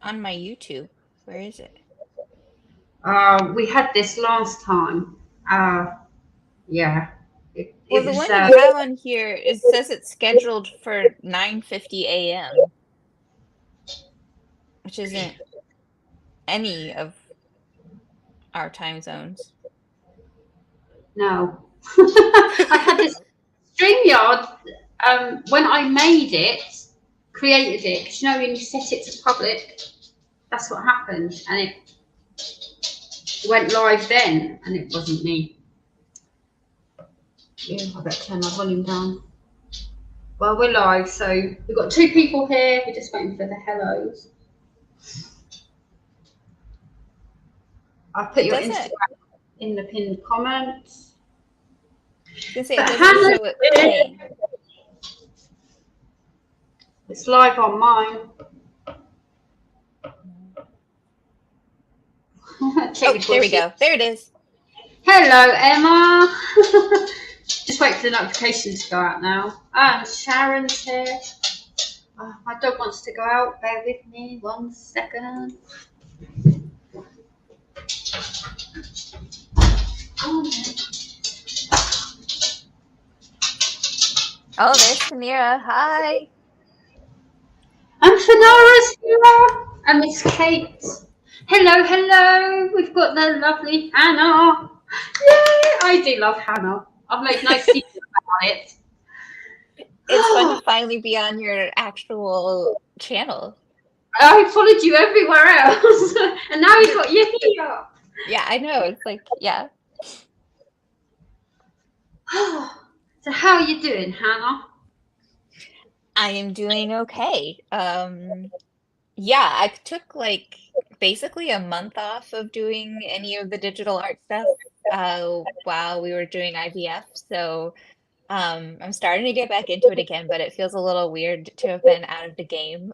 on my YouTube. Where is it? We had this last time. Yeah. Well, It the was. one you have on here, it says it's scheduled for 9:50 a.m., which isn't any of our time zones. No. I had this StreamYard. When I made it, created it, because you know when you set it to public, that's what happened, and it went live then, and it wasn't me. Yeah, I better turn my volume down. Well, we're live, so we've got 2 people here. We're just waiting for the hellos. I'll put your Instagram in the pinned comments. I was gonna say, it doesn't show it playing. It's live on mine. Oh, there we go. There it is. Hello, Emma. Just wait for the notification to go out now. And Sharon's here. Oh, my dog wants to go out. Bear with me 1 second. Oh, there's Katerina. Hi. And Fanatic's here. And Miss Kate. Hello, hello. We've got the lovely Hannah. Yay! I do love Hannah. I've made no secret about it. It's fun to finally be on your actual channel. I followed you everywhere else, and now we've got you here. Yeah, I know. It's like, yeah. So how are you doing, Hannah? I am doing okay. Yeah, I took like basically a month off of doing any of the digital art stuff while we were doing IVF. So I'm starting to get back into it again, but it feels a little weird to have been out of the game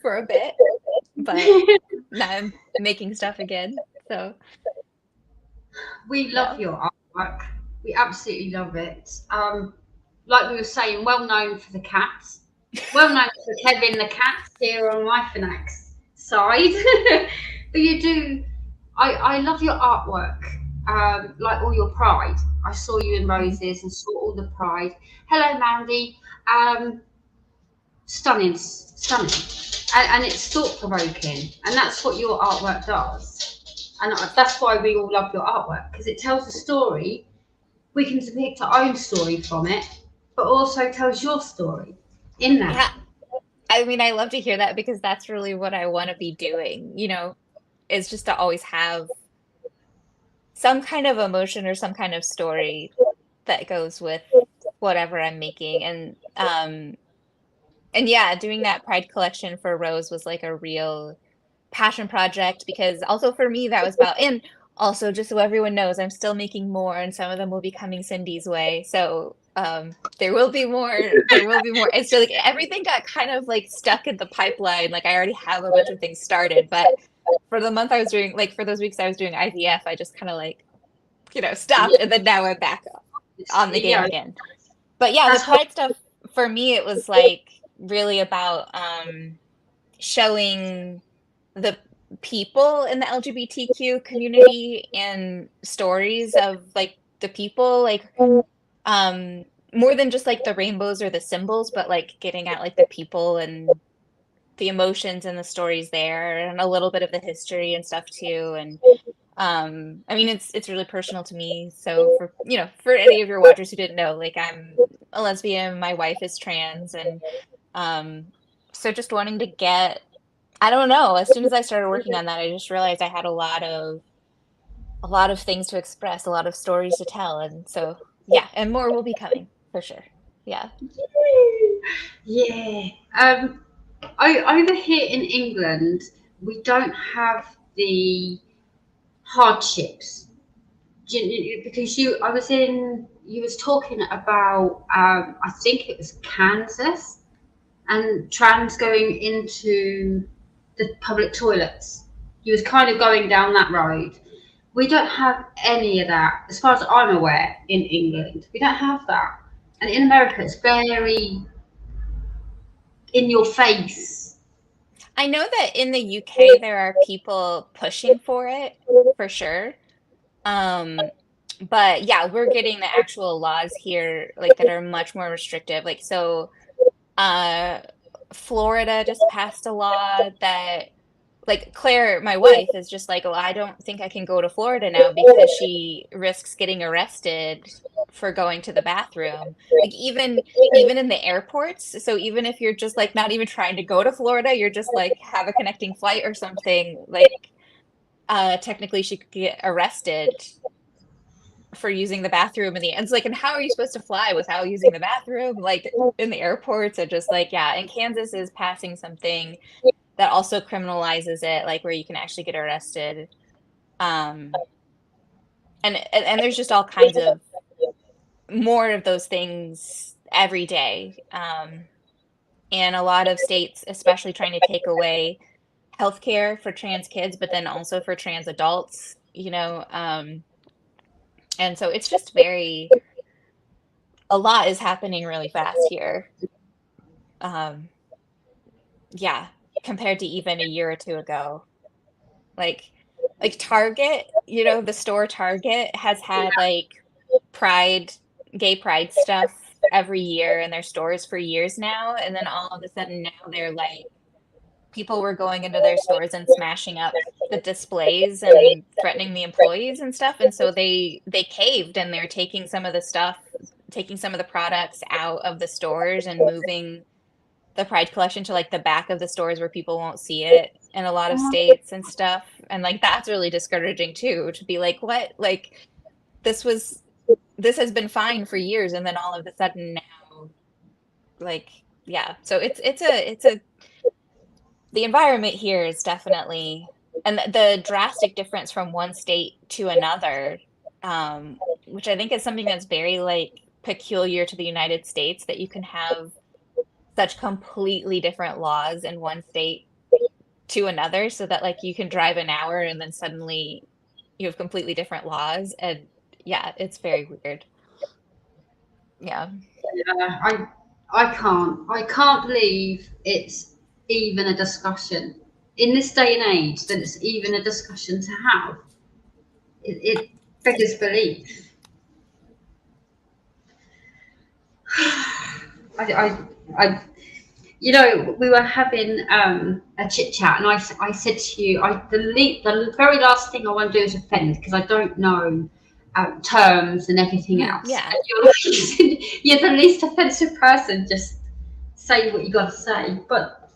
for a bit. But now I'm making stuff again. So we love your artwork. We absolutely love it. Like we were saying, well known for the cats. Well known for Kevin the cat here on my Fanatics side. But you do. I love your artwork. Like all your pride. I saw you in Roses and saw all the pride. Hello, Mandy. Stunning, stunning, and it's thought provoking, and that's what your artwork does. And that's why we all love your artwork, because it tells a story. We can depict our own story from it, but also tells your story in that. Yeah. I mean, I love to hear that, because that's really what I want to be doing, you know, is just to always have some kind of emotion or some kind of story that goes with whatever I'm making. And yeah, doing that Pride collection for Rose was like a real passion project, because also for me that was about, and also just so everyone knows, I'm still making more, and some of them will be coming Cindy's way. So there will be more. There will be more. It's so like everything got kind of like stuck in the pipeline. Like I already have a bunch of things started, but for the month I was doing, like for those weeks I was doing IVF, I just kind of like, you know, stopped, and then now I'm back on the game again. But yeah, the Pride stuff for me, it was like really about showing the people in the LGBTQ community and stories of like the people, like more than just like the rainbows or the symbols, but like getting at like the people and the emotions and the stories there, and a little bit of the history and stuff too. And I mean, it's really personal to me. So for, you know, for any of your watchers who didn't know, like I'm a lesbian, my wife is trans, and so just wanting to get, I don't know, as soon as I started working on that, I just realized I had a lot of things to express, a lot of stories to tell. And so yeah, and more will be coming for sure. Yeah. Yeah. Over here in England, we don't have the hardships, because you was talking about I think it was Kansas, and trans going into the public toilets. You was kind of going down that road. We don't have any of that, as far as I'm aware, in England. We don't have that, and in America, it's very in your face. I know that in the UK there are people pushing for it for sure. Um, but yeah, we're getting the actual laws here like that are much more restrictive. Like so uh Florida just passed a law that like Claire, my wife, is just like, well, I don't think I can go to Florida now because she risks getting arrested for going to the bathroom. Like even in the airports. So even if you're just like not even trying to go to Florida, you're just like have a connecting flight or something, like technically she could get arrested for using the bathroom in the and it's like, and how are you supposed to fly without using the bathroom? Like in the airports are just like, yeah, and Kansas is passing something that also criminalizes it, like where you can actually get arrested. Um, and there's just all kinds of more of those things every day. And a lot of states, especially trying to take away healthcare for trans kids, but then also for trans adults, you know. And so it's just a lot is happening really fast here. Um, yeah, compared to even a year or two ago. Like Target, you know, the store Target has had like pride, gay pride stuff every year in their stores for years now. And then all of a sudden now they're like, people were going into their stores and smashing up the displays and threatening the employees and stuff. And so they caved and they're taking some of the stuff, taking some of the products out of the stores and moving the Pride collection to like the back of the stores where people won't see it in a lot of states and stuff. And like that's really discouraging too, to be like, what? Like this has been fine for years and then all of a sudden now like yeah. So it's a the environment here is definitely and the drastic difference from one state to another, which I think is something that's very like peculiar to the United States, that you can have such completely different laws in one state to another, so that like you can drive an hour and then suddenly you have completely different laws. And yeah, it's very weird. Yeah. Yeah, I can't believe it's even a discussion in this day and age that it's even a discussion to have. It beggars belief. I, I, you know, we were having a chit chat, and I said to you, the very last thing I want to do is offend because I don't know terms and everything else. Yeah. And you're like, you're the least offensive person. Just say what you got to say, but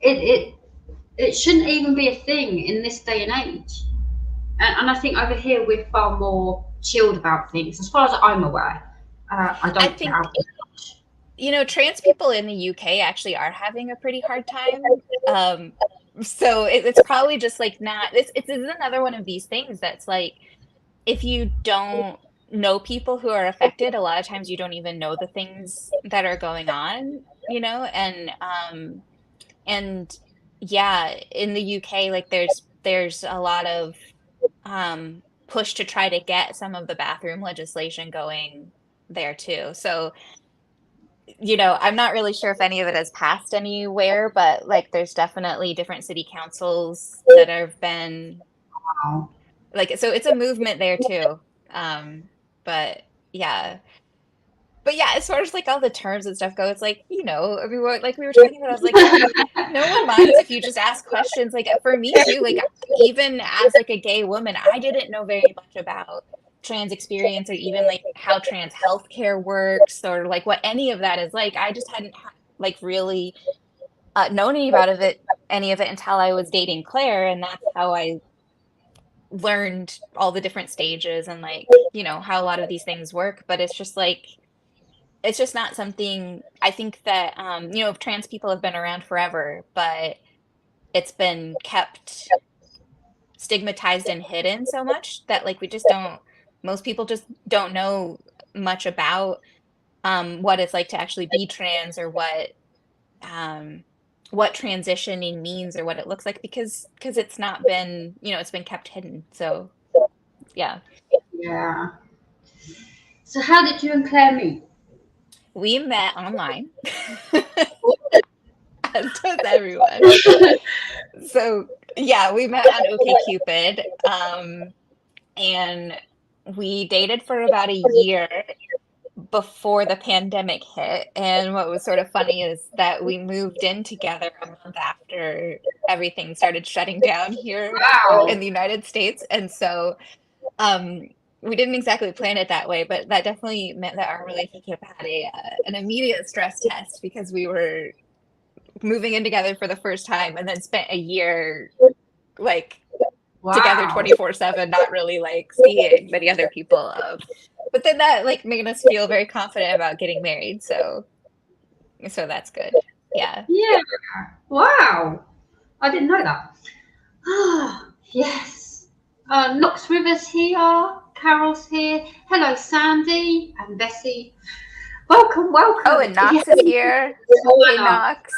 it it it shouldn't even be a thing in this day and age. And I think over here we're far more chilled about things, as far as I'm aware. I I don't get think, out. you know, trans people in the UK actually are having a pretty hard time. So it's probably just like not, it's another one of these things that's like, if you don't know people who are affected, a lot of times you don't even know the things that are going on, you know? And yeah, in the UK, like there's a lot of push to try to get some of the bathroom legislation going there too. So you know, I'm not really sure if any of it has passed anywhere, but like there's definitely different city councils that have been Wow. like, so it's a movement there too. Um, but yeah. But yeah, as far as like all the terms and stuff go, it's like, you know, I mean, like we were talking about, I was like, no one minds if you just ask questions. Like for me too, like even as like a gay woman, I didn't know very much about trans experience or even like how trans healthcare works or like what any of that is like. I just hadn't like really known any of it until I was dating Claire, and that's how I learned all the different stages and like, you know, how a lot of these things work. But it's just like it's just not something I think that you know, trans people have been around forever, but it's been kept stigmatized and hidden so much that like we just don't most people just don't know much about what it's like to actually be trans or um what transitioning means or what it looks like because it's not been, you know, it's been kept hidden. So yeah. Yeah. So how did you and Claire meet? We met online. as does everyone. So yeah, we met on OkCupid, and we dated for about a year before the pandemic hit. And what was sort of funny is that we moved in together a month after everything started shutting down here in the United States. And so we didn't exactly plan it that way, but that definitely meant that our relationship had an immediate stress test because we were moving in together for the first time and then spent a year like together 24/7, not really like seeing many other people. But then that like made us feel very confident about getting married. So that's good. Yeah. Yeah. Wow. I didn't know that. Ah, yes. Knox Rivers here. Carol's here. Hello, Sandy and Bessie. Welcome, welcome. Oh, and Knox is here. Hey, Knox.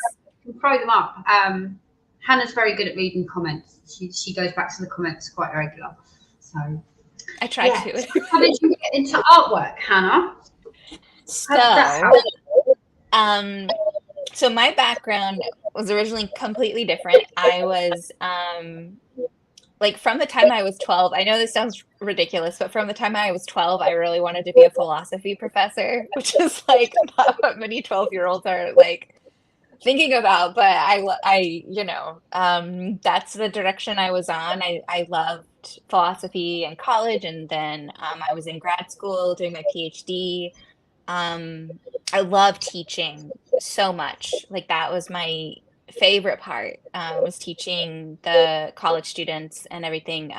You can throw them up. Hannah's very good at reading comments. She goes back to the comments quite regular. So I try to. How did you get into artwork, Hannah? So my background was originally completely different. I was like from the time I was 12, I know this sounds ridiculous, but from the time I was 12, I really wanted to be a philosophy professor, which is like not what many 12-year-olds are like thinking about, but that's the direction I was on. I loved philosophy in college, and then I was in grad school doing my PhD. I love teaching so much. Like that was my favorite part, was teaching the college students and everything.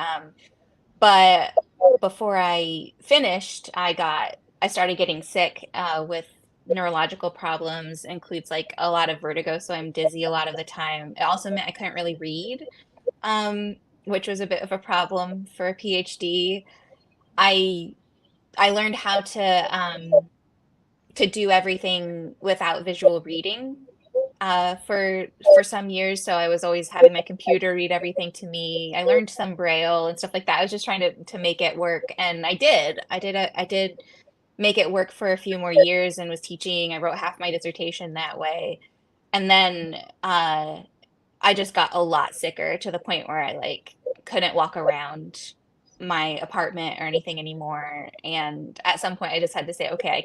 But before I finished, I started getting sick with neurological problems, includes like a lot of vertigo, so I'm dizzy a lot of the time. It also meant I couldn't really read, which was a bit of a problem for a PhD. I learned how to do everything without visual reading for some years. So I was always having my computer read everything to me. I learned some Braille and stuff like that. I was just trying to make it work, and I did make it work for a few more years and was teaching. I wrote half my dissertation that way. And then I just got a lot sicker to the point where I like couldn't walk around my apartment or anything anymore. And at some point I just had to say, okay,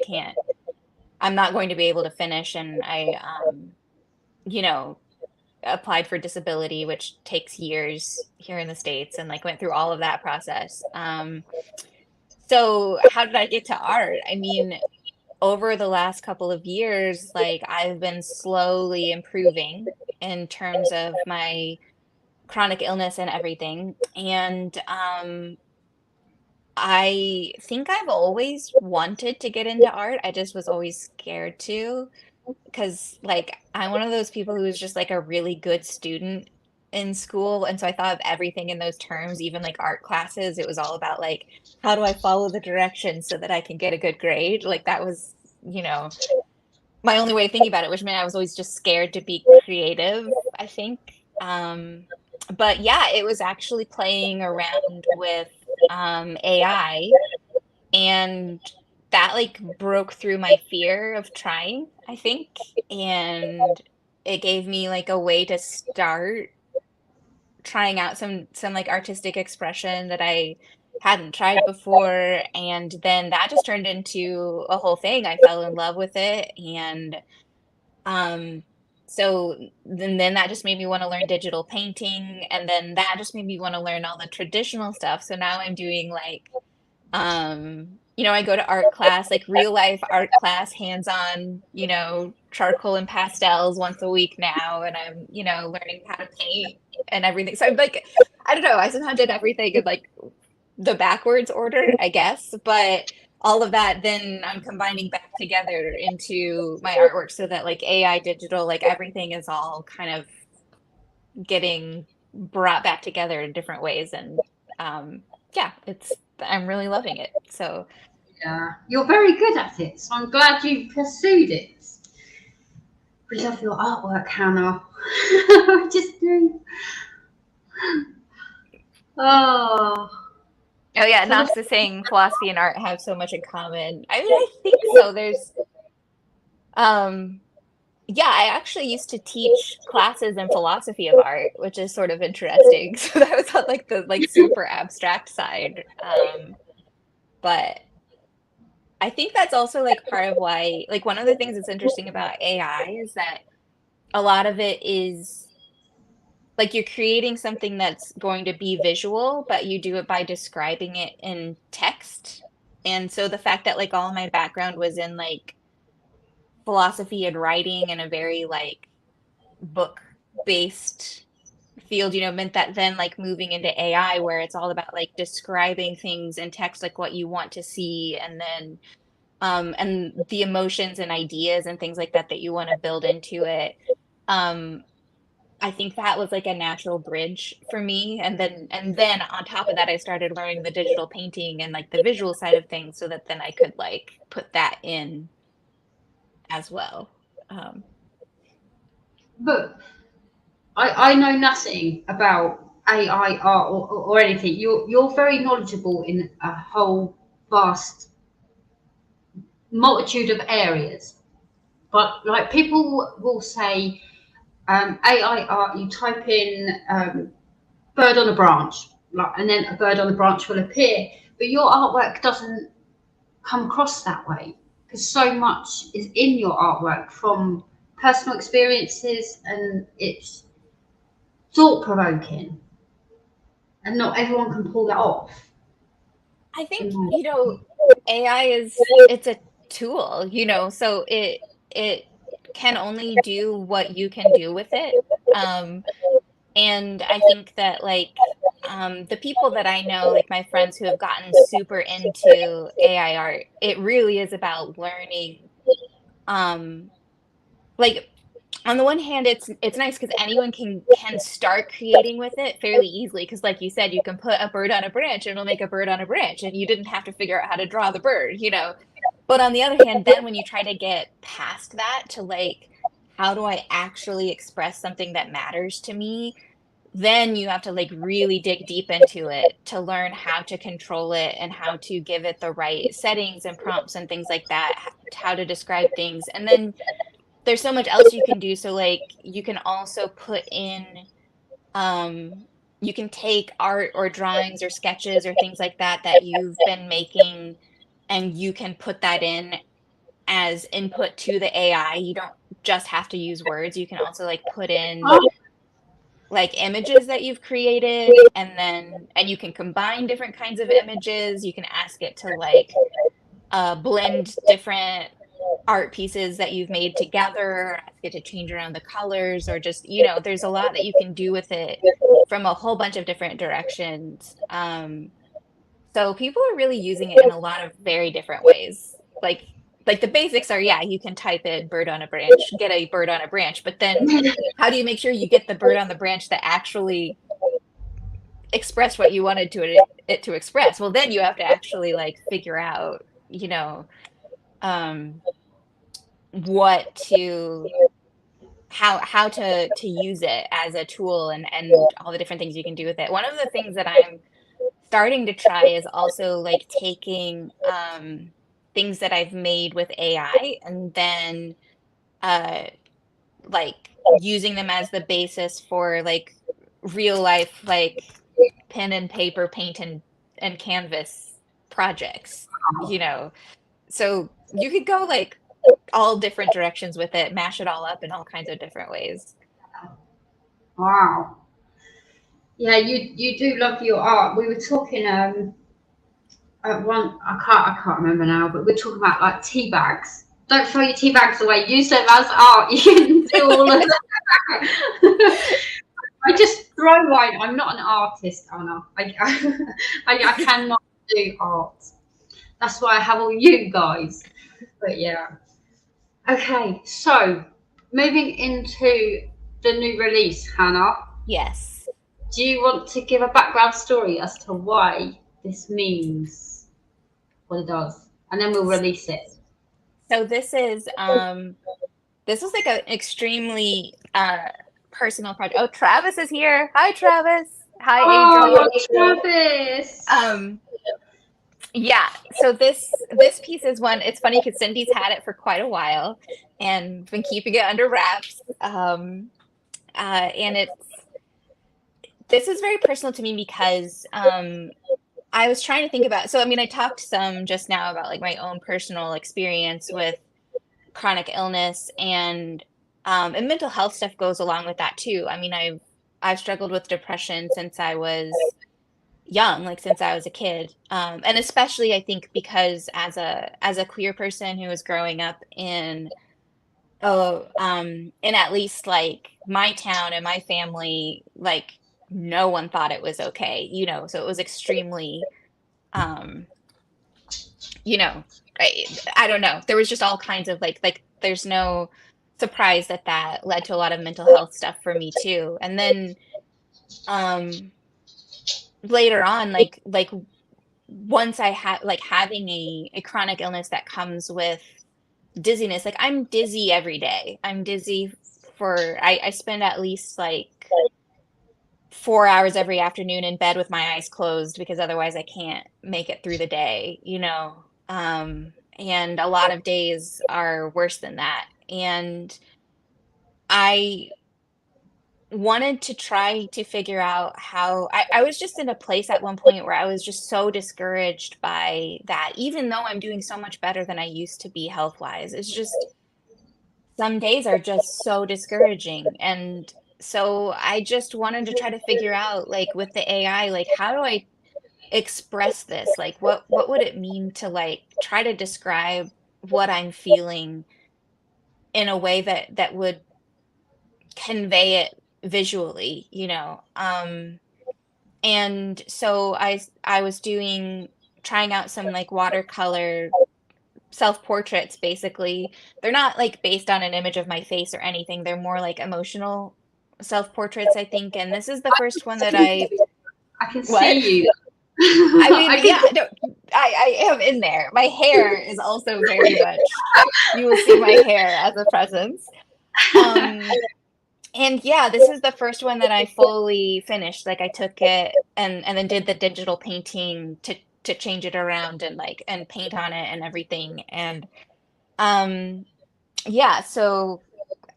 I'm not going to be able to finish. And I, applied for disability, which takes years here in the States, and like went through all of that process. So how did I get to art? I mean, over the last couple of years, like I've been slowly improving in terms of my chronic illness and everything. And I think I've always wanted to get into art. I just was always scared to, because like I'm one of those people who was just like a really good student in school, and so I thought of everything in those terms, even like art classes. It was all about like, how do I follow the directions so that I can get a good grade? Like that was, my only way of thinking about it, which meant I was always just scared to be creative, I think. But yeah, it was actually playing around with AI, and that like broke through my fear of trying, I think, and it gave me like a way to start trying out some like artistic expression that I hadn't tried before. And then that just turned into a whole thing. I fell in love with it, and so then that just made me want to learn digital painting, and then that just made me want to learn all the traditional stuff. So now I'm doing like I go to art class, like real life art class, hands-on, charcoal and pastels once a week now, and I'm learning how to paint and everything. So I'm like, I don't know, I somehow did everything in like the backwards order, I guess, but all of that then I'm combining back together into my artwork so that like AI, digital, like everything is all kind of getting brought back together in different ways. And I'm really loving it. So yeah, you're very good at it, so I'm glad you pursued it. We love your artwork, Hannah. I just do. Oh yeah, Knox is saying philosophy and art have so much in common. I mean, I think so. There's Yeah, I actually used to teach classes in philosophy of art, which is sort of interesting. So that was on like the like super abstract side. But I think that's also like part of why, like one of the things that's interesting about AI is that a lot of it is like you're creating something that's going to be visual, but you do it by describing it in text. And so the fact that like all my background was in like philosophy and writing and a very like book based field, meant that then like moving into AI where it's all about like describing things in text, like what you want to see, and then and the emotions and ideas and things like that that you want to build into it. Um, I think that was like a natural bridge for me. And then on top of that, I started learning the digital painting and like the visual side of things so that then I could like put that in as well. Um, But I know nothing about AI art or anything. You're very knowledgeable in a whole vast multitude of areas. But like people will say, AI art, you type in bird on a branch, like, and then a bird on a branch will appear. But your artwork doesn't come across that way because so much is in your artwork from personal experiences, and it's thought provoking, and not everyone can pull that off. I think, In my AI it's a tool, so it can only do what you can do with it. Um, and I think that like the people that I know, like my friends who have gotten super into AI art, it really is about learning um like on the one hand it's nice because anyone can start creating with it fairly easily because like you said you can put a bird on a branch and it'll make a bird on a branch and you didn't have to figure out how to draw the bird. But on the other hand, then when you try to get past that to like how do I actually express something that matters to me, then you have to like really dig deep into it to learn how to control it and how to give it the right settings and prompts and things like that, how to describe things. And then there's so much else you can do. So like you can also put in you can take art or drawings or sketches or things like that that you've been making and you can put that in as input to the AI. You don't just have to use words. You can also like put in oh, like images that you've created and you can combine different kinds of images. You can ask it to like blend different art pieces that you've made together, ask it to change around the colors, or just, there's a lot that you can do with it from a whole bunch of different directions. So people are really using it in a lot of very different ways. Like the basics are, yeah, you can type in bird on a branch, get a bird on a branch, but then how do you make sure you get the bird on the branch that actually expressed what you wanted it to express? Well, then you have to actually like figure out, um, what to how to use it as a tool and all the different things you can do with it. One of the things that I'm starting to try is also like taking things that I've made with AI and then uh like using them as the basis for like real life like pen and paper paint and canvas projects, you know. So you could go like all different directions with it, mash it all up in all kinds of different ways. wow. Yeah, you do love your art. We were talking at one. I can't remember now, but we're talking about like tea bags. Don't throw your tea bags away. Use them as art. You can do all of that. I just throw mine. I'm not an artist, Anna. I cannot do art. That's why I have all you guys. But yeah. Okay, so moving into the new release, Hannah. Yes. Do you want to give a background story as to why this means what it does? And then we'll release it. So this was like an extremely personal project. Oh, Travis is here. Hi, Travis. Hi, Oh, Adrian. Travis! Um, yeah. So this piece is one. It's funny because Cindy's had it for quite a while, and been keeping it under wraps. And this is very personal to me because I was trying to think about, so I mean, I talked some just now about like my own personal experience with chronic illness, and mental health stuff goes along with that too. I mean, I've struggled with depression since I was young, like since I was a kid. And especially I think because as a queer person who was growing up in at least like my town and my family, like no one thought it was okay, so it was extremely, um, you know, I don't know. There was just all kinds of like there's no surprise that that led to a lot of mental health stuff for me too. And then um later on, like once I had like having a chronic illness that comes with dizziness, like I'm dizzy every day. I'm dizzy I spend at least like 4 hours every afternoon in bed with my eyes closed because otherwise I can't make it through the day. And a lot of days are worse than that. And I wanted to try to figure out how I was just in a place at one point where I was just so discouraged by that, even though I'm doing so much better than I used to be health wise. It's just some days are just so discouraging. And so I just wanted to try to figure out, like with the AI, like how do I express this? Like what would it mean to like try to describe what I'm feeling in a way that would convey it visually. And so I was trying out some like watercolor self-portraits basically. They're not like based on an image of my face or anything. They're more like emotional self-portraits, I think. And this is the first one that I can what? see you. I mean, I can yeah, no, I am in there. My hair is also very much, you will see my hair as a presence. Um, and yeah, this is the first one that I fully finished. Like I took it and then did the digital painting to change it around and like and paint on it and everything. And um yeah, so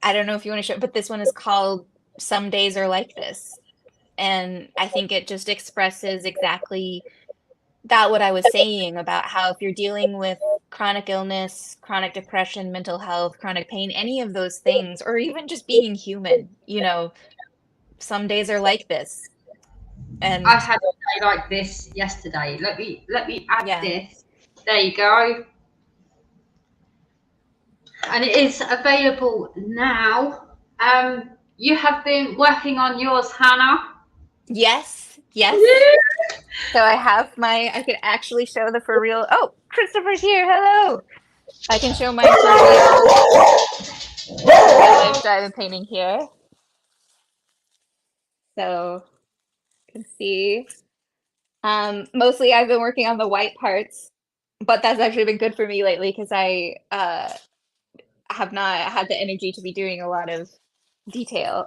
I don't know if you want to show, but this one is called Some Days Are Like This. And I think it just expresses exactly that what I was saying about how if you're dealing with chronic illness, chronic depression, mental health, chronic pain, any of those things, or even just being human, some days are like this. I And had a day like this yesterday. Let me add yeah. this. There you go. And it is available now. You have been working on yours, Hannah. Yes, yes. Yeah. So I could actually show the for real. Oh, Christopher's here. Hello. I can show mine for real life diamond painting here. So you can see. Mostly I've been working on the white parts, but that's actually been good for me lately because I have not had the energy to be doing a lot of detail.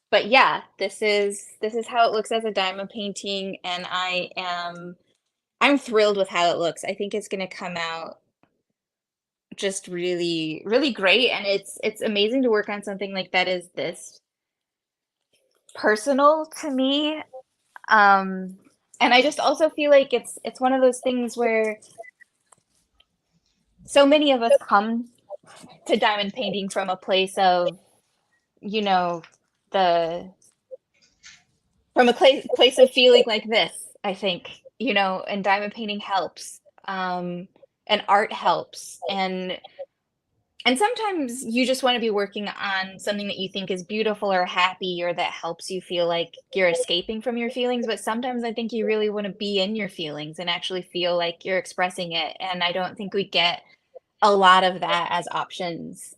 But yeah, this is how it looks as a diamond painting, and I'm thrilled with how it looks. I think it's gonna come out just really, really great, and it's amazing to work on something like that is this personal to me. Um, and I just also feel like it's one of those things where so many of us come to diamond painting from a place of, you know, the from a place of feeling like this, I think, and diamond painting helps. And art helps. And sometimes you just want to be working on something that you think is beautiful or happy or that helps you feel like you're escaping from your feelings. But sometimes I think you really want to be in your feelings and actually feel like you're expressing it. And I don't think we get a lot of that as options,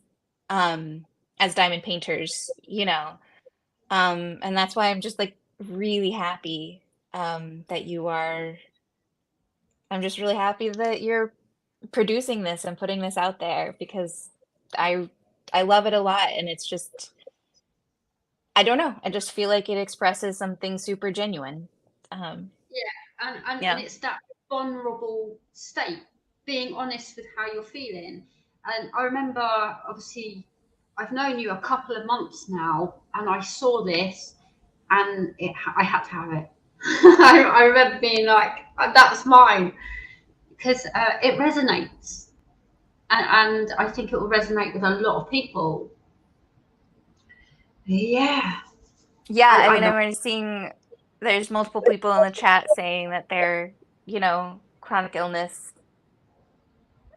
um, as diamond painters. And that's why I'm just like really happy that you are. I'm just really happy that you're producing this and putting this out there because I I love it a lot, and it's just I don't know. I just feel like it expresses something super genuine. Um, And yeah. it's that vulnerable state, being honest with how you're feeling. And I remember, obviously, I've known you a couple of months now, and I saw this, and I had to have it. I remember being like, "That's mine," because it resonates, and I think it will resonate with a lot of people. Yeah, Yeah, I I mean, love. I'm seeing there's multiple people in the chat saying that they're, chronic illness,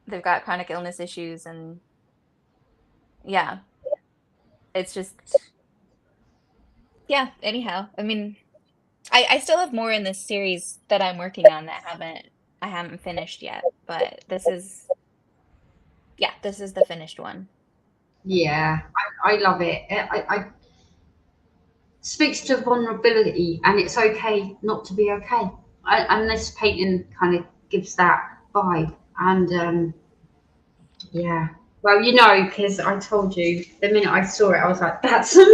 they've got chronic illness issues, and yeah, it's just, yeah, anyhow. I mean, I still have more in this series that I'm working on that I haven't finished yet, but this is the finished one. Yeah, I love it. I speaks to vulnerability, and it's okay not to be okay. And this painting kind of gives that vibe. And yeah, well, because I told you the minute I saw it, I was like, "That's mine."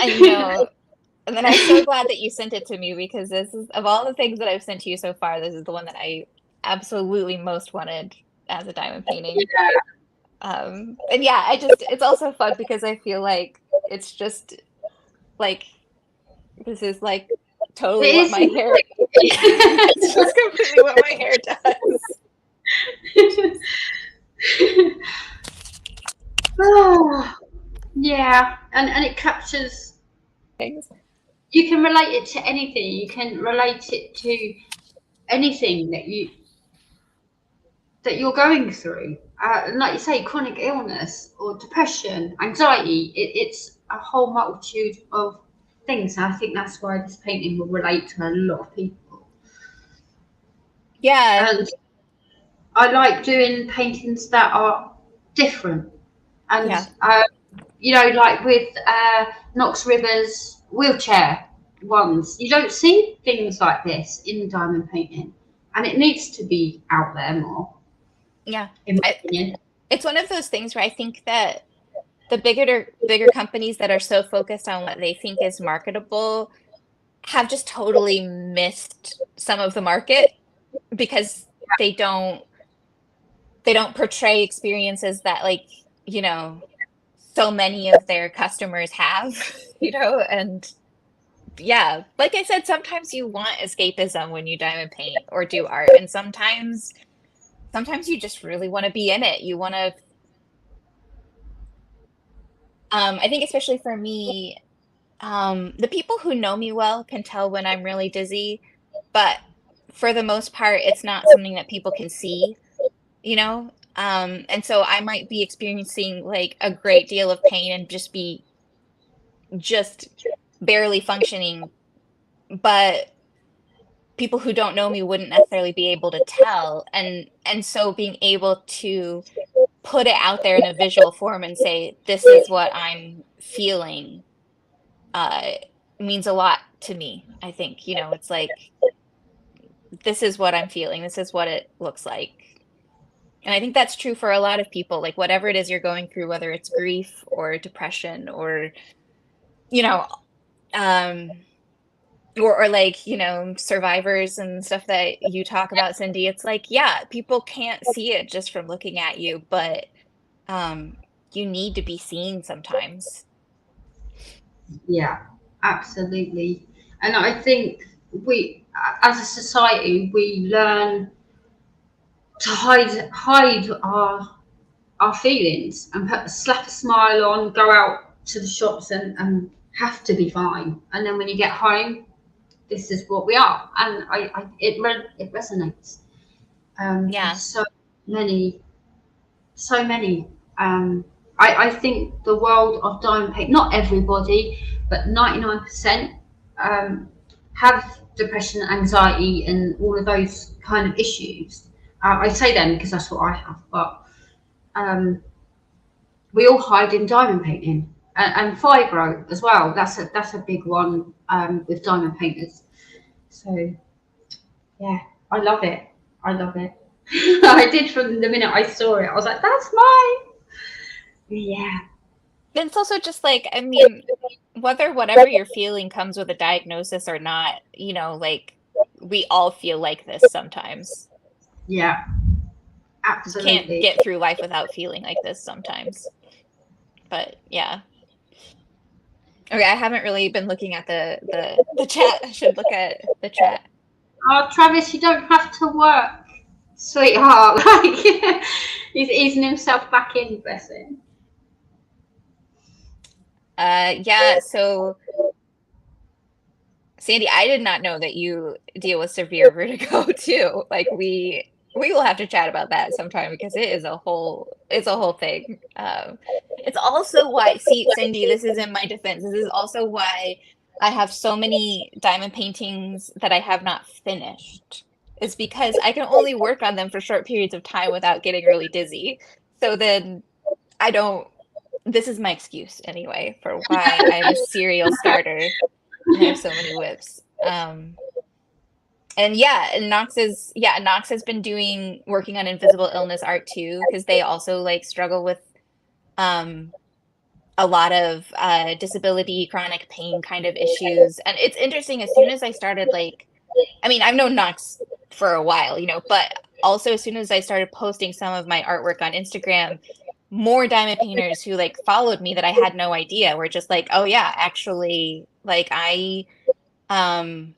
I know. And then I'm so glad that you sent it to me because this is, of all the things that I've sent to you so far, this is the one that I absolutely most wanted as a diamond painting. And yeah, it's also fun because I feel like it's just like, this is like totally what It my hair, it's just completely what my hair does. is. Oh, yeah, and it captures. Things. You can relate it to anything. You can relate it to anything that you're going through. And like you say, chronic illness or depression, anxiety, it's a whole multitude of things. And I think that's why this painting will relate to a lot of people. Yeah. And I like doing paintings that are different. And, Yeah. like with Knox River's wheelchair ones, you don't see things like this in diamond painting. And it needs to be out there more, Yeah. in my opinion. It's one of those things where I think that the bigger companies that are so focused on what they think is marketable have just totally missed some of the market because they don't portray experiences that, like, so many of their customers have, and yeah, like I said, sometimes you want escapism when you diamond paint or do art, and sometimes you just really want to be in it. You want to, I think especially for me, the people who know me well can tell when I'm really dizzy, but for the most part, it's not something that people can see, and so I might be experiencing like a great deal of pain and just be just barely functioning, but people who don't know me wouldn't necessarily be able to tell, and so being able to put it out there in a visual form and say, this is what I'm feeling, uh, means a lot to me. I think, it's like, this is what I'm feeling. This is what it looks like. And I think that's true for a lot of people, like whatever it is you're going through, whether it's grief or depression or, you know, um, or like, survivors and stuff that you talk about, Cindy. It's like, yeah, people can't see it just from looking at you, but um, you need to be seen sometimes. Yeah, absolutely. And I think as a society, we learn to hide our feelings and slap a smile on, go out to the shops and have to be fine. And then when you get home, this is what we are, and it resonates. Yeah. There's many, so many. I think the world of diamond paint, not everybody, but 99% have depression, anxiety, and all of those kind of issues. I say them because that's what I have, but we all hide in diamond painting and fibro as well. That's a big one with diamond painters. So yeah, I love it. I love it. I did from the minute I saw it. I was like, that's mine. Yeah. It's also just like, I mean, whether whatever you're feeling comes with a diagnosis or not, like we all feel like this sometimes. Yeah. Absolutely. Can't get through life without feeling like this sometimes. But yeah. Okay, I haven't really been looking at the chat. I should look at the chat. Oh, Travis, you don't have to work, sweetheart. Like he's easing himself back in, bless him. Yeah, so Sandy, I did not know that you deal with severe vertigo too. Like we will have to chat about that sometime because it's a whole thing. It's also why, see, Cindy, this is in my defense. This is also why I have so many diamond paintings that I have not finished. It's because I can only work on them for short periods of time without getting really dizzy. So then I don't, this is my excuse anyway for why I'm a serial starter and I have so many whips. And yeah, Knox has been working on invisible illness art too, because they also like struggle with a lot of disability, chronic pain kind of issues. And it's interesting, as soon as I started, like, I mean, I've known Knox for a while, you know, but also as soon as I started posting some of my artwork on Instagram, more diamond painters who like followed me that I had no idea were just like, oh yeah, actually, like I am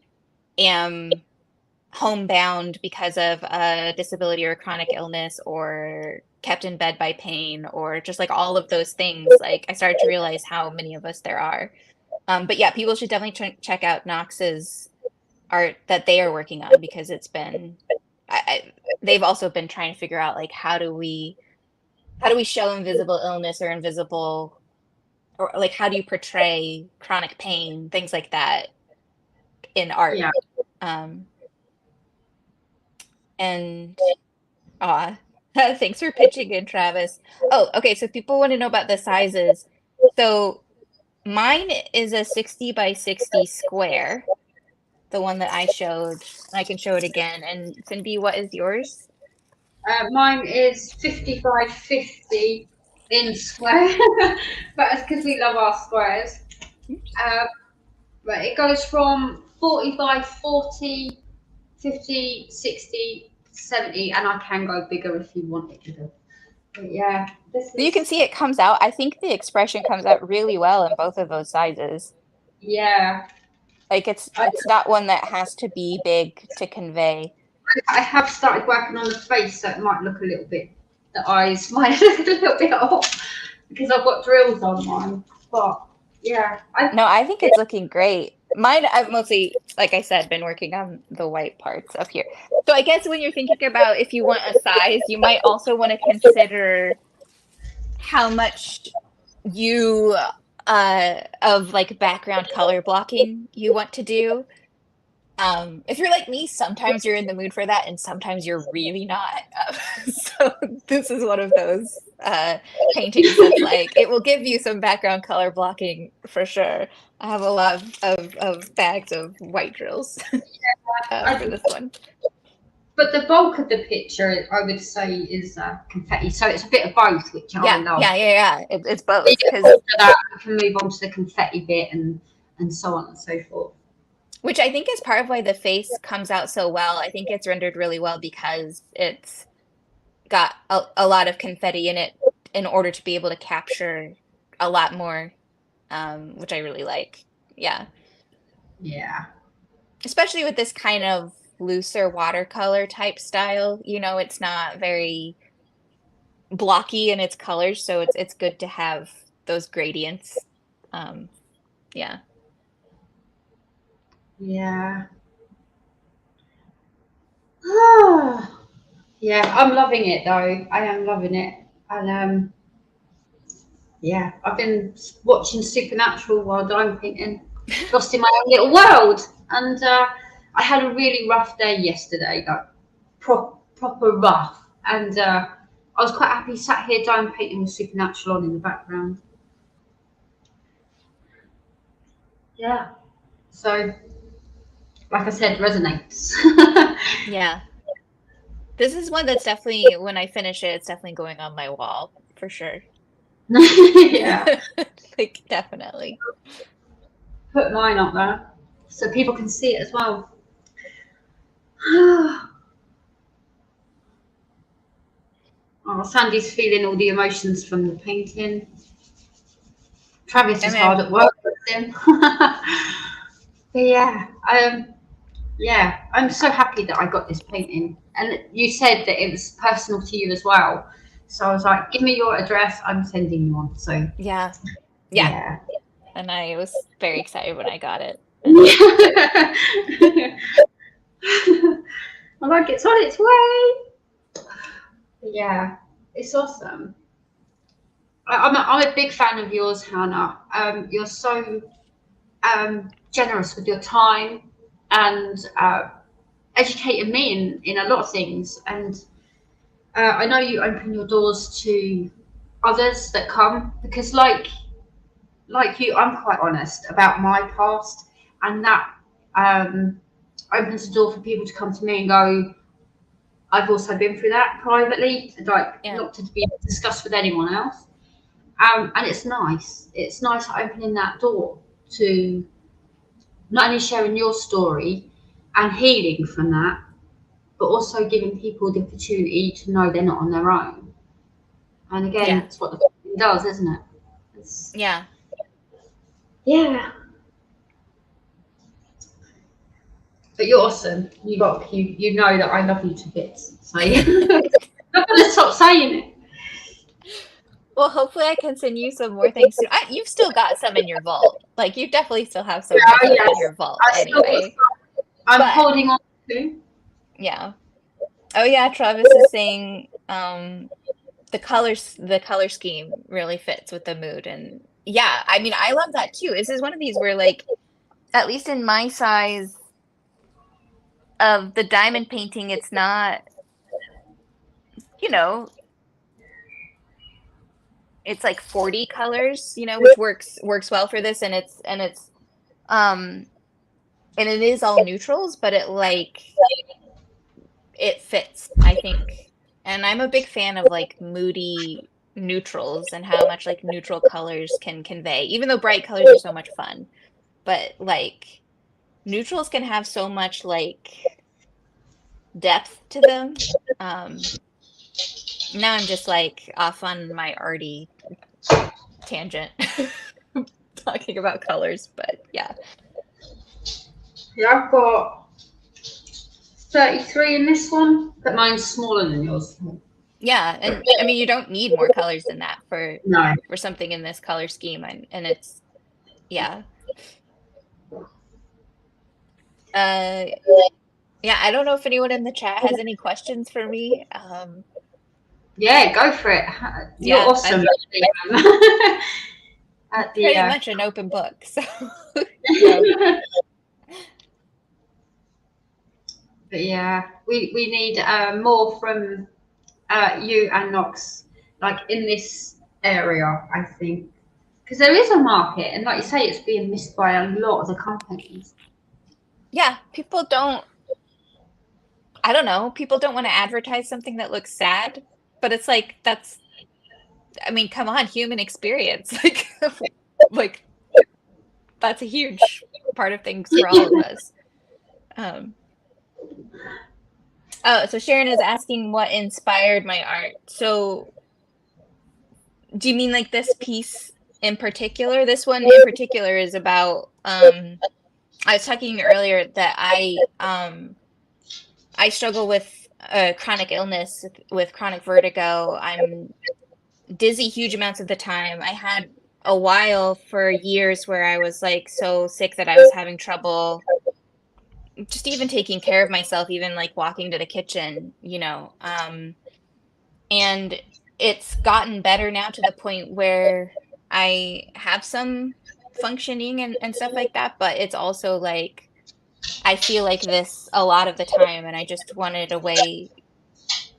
homebound because of a disability or a chronic illness or kept in bed by pain or just like all of those things. Like I started to realize how many of us there are. But yeah, people should definitely check out Knox's art that they are working on, because it's been, they've also been trying to figure out like how do we show invisible illness or invisible, or like how do you portray chronic pain, things like that in art. Yeah. And thanks for pitching in, Travis. Oh, okay, so people want to know about the sizes. So mine is a 60 by 60 square, the one that I showed. I can show it again. And Cindy, what is yours? Mine is 50 by 50 in square, but it's because we love our squares. But it goes from 40 by 40, 50, 60, 70, and I can go bigger if you want it to. But yeah, this is. You can see it comes out. I think the expression comes out really well in both of those sizes. Yeah. Like it's not one that has to be big to convey. I have started working on the face, so it might look a little bit, the eyes might look a little bit off because I've got drills on mine. But yeah, I think it's looking great. Mine, I've mostly, like I said, been working on the white parts up here. So I guess when you're thinking about if you want a size, you might also want to consider how much you of like background color blocking you want to do. If you're like me, sometimes you're in the mood for that and sometimes you're really not. So this is one of those paintings that's like, it will give you some background color blocking for sure. I have a lot of bags of white drills for this one. But the bulk of the picture, I would say, is confetti. So it's a bit of both, which I love. Yeah. It's both. Because after that, we can move on to the confetti bit and so on and so forth. Which I think is part of why the face comes out so well. I think it's rendered really well because it's got a lot of confetti in it in order to be able to capture a lot more, which I really like. Yeah. Yeah. Especially with this kind of looser watercolor type style, you know, it's not very blocky in its colors, so it's good to have those gradients. Yeah. Yeah. Yeah, I'm loving it though. I am loving it. And yeah, I've been watching Supernatural while diamond painting, lost in my own little world. And I had a really rough day yesterday, like proper rough. And I was quite happy sat here diamond painting with Supernatural on in the background. Yeah. So, like I said, resonates. Yeah. This is one that's definitely, when I finish it, it's definitely going on my wall for sure. Yeah. Like, definitely. Put mine up there so people can see it as well. Oh, Sandy's feeling all the emotions from the painting. Travis I is mean, hard at work with him. But yeah, yeah, I'm so happy that I got this painting. And you said that it was personal to you as well. So I was like, give me your address, I'm sending you one. So yeah, yeah. yeah. And I was very excited when I got it. And I like it's on its way. Yeah, it's awesome. I'm a big fan of yours, Hannah. You're so generous with your time and educated me in a lot of things. And I know you open your doors to others that come because, like you, I'm quite honest about my past, and that um, opens the door for people to come to me and go, I've also been through that privately, like yeah, not to be discussed with anyone else. And it's nice. It's nice opening that door to not only sharing your story and healing from that, but also giving people the opportunity to know they're not on their own. And again, yeah, that's what the thing does, isn't it? It's, yeah. yeah. But you're awesome. You know that I love you to bits. So I'm not gonna stop saying it. Well, hopefully I can send you some more things soon. You've still got some in your vault. Like you definitely still have some more Yeah, stuff in yes. your vault I still got anyway. some I'm But holding on to. yeah. Oh yeah, Travis is saying the color scheme really fits with the mood. And yeah, I mean I love that too. This is one of these where like at least in my size of the diamond painting, it's not, you know, it's like 40 colors, which works well for this. And it's um and it is all neutrals, but it fits, I think. And I'm a big fan of like moody neutrals and how much like neutral colors can convey, even though bright colors are so much fun. But like neutrals can have so much like depth to them. Now I'm just like off on my arty tangent talking about colors, but yeah. Yeah, I've got 33 in this one, but mine's smaller than yours. Yeah, and I mean you don't need more colors than that No. for something in this color scheme, and it's yeah. Uh yeah, I don't know if anyone in the chat has any questions for me. Yeah, go for it. You're Yeah, awesome I'm at the pretty much an open book. So yeah. but yeah, we need more from you and Knox, like in this area, I think, because there is a market, and like you say, it's being missed by a lot of the companies. Yeah, people don't I don't know, people don't want to advertise something that looks sad, but it's like that's I mean, come on, human experience. Like that's a huge part of things for all of us. Um, oh, so Sharon is asking what inspired my art. So, do you mean like this piece in particular? This one in particular is about I was talking earlier that I struggle with chronic illness with chronic vertigo. I'm dizzy huge amounts of the time. I had a while for years where I was like so sick that I was having trouble just even taking care of myself, even like walking to the kitchen. And it's gotten better now to the point where I have some functioning and stuff like that, but it's also like I feel like this a lot of the time, and I just wanted a way.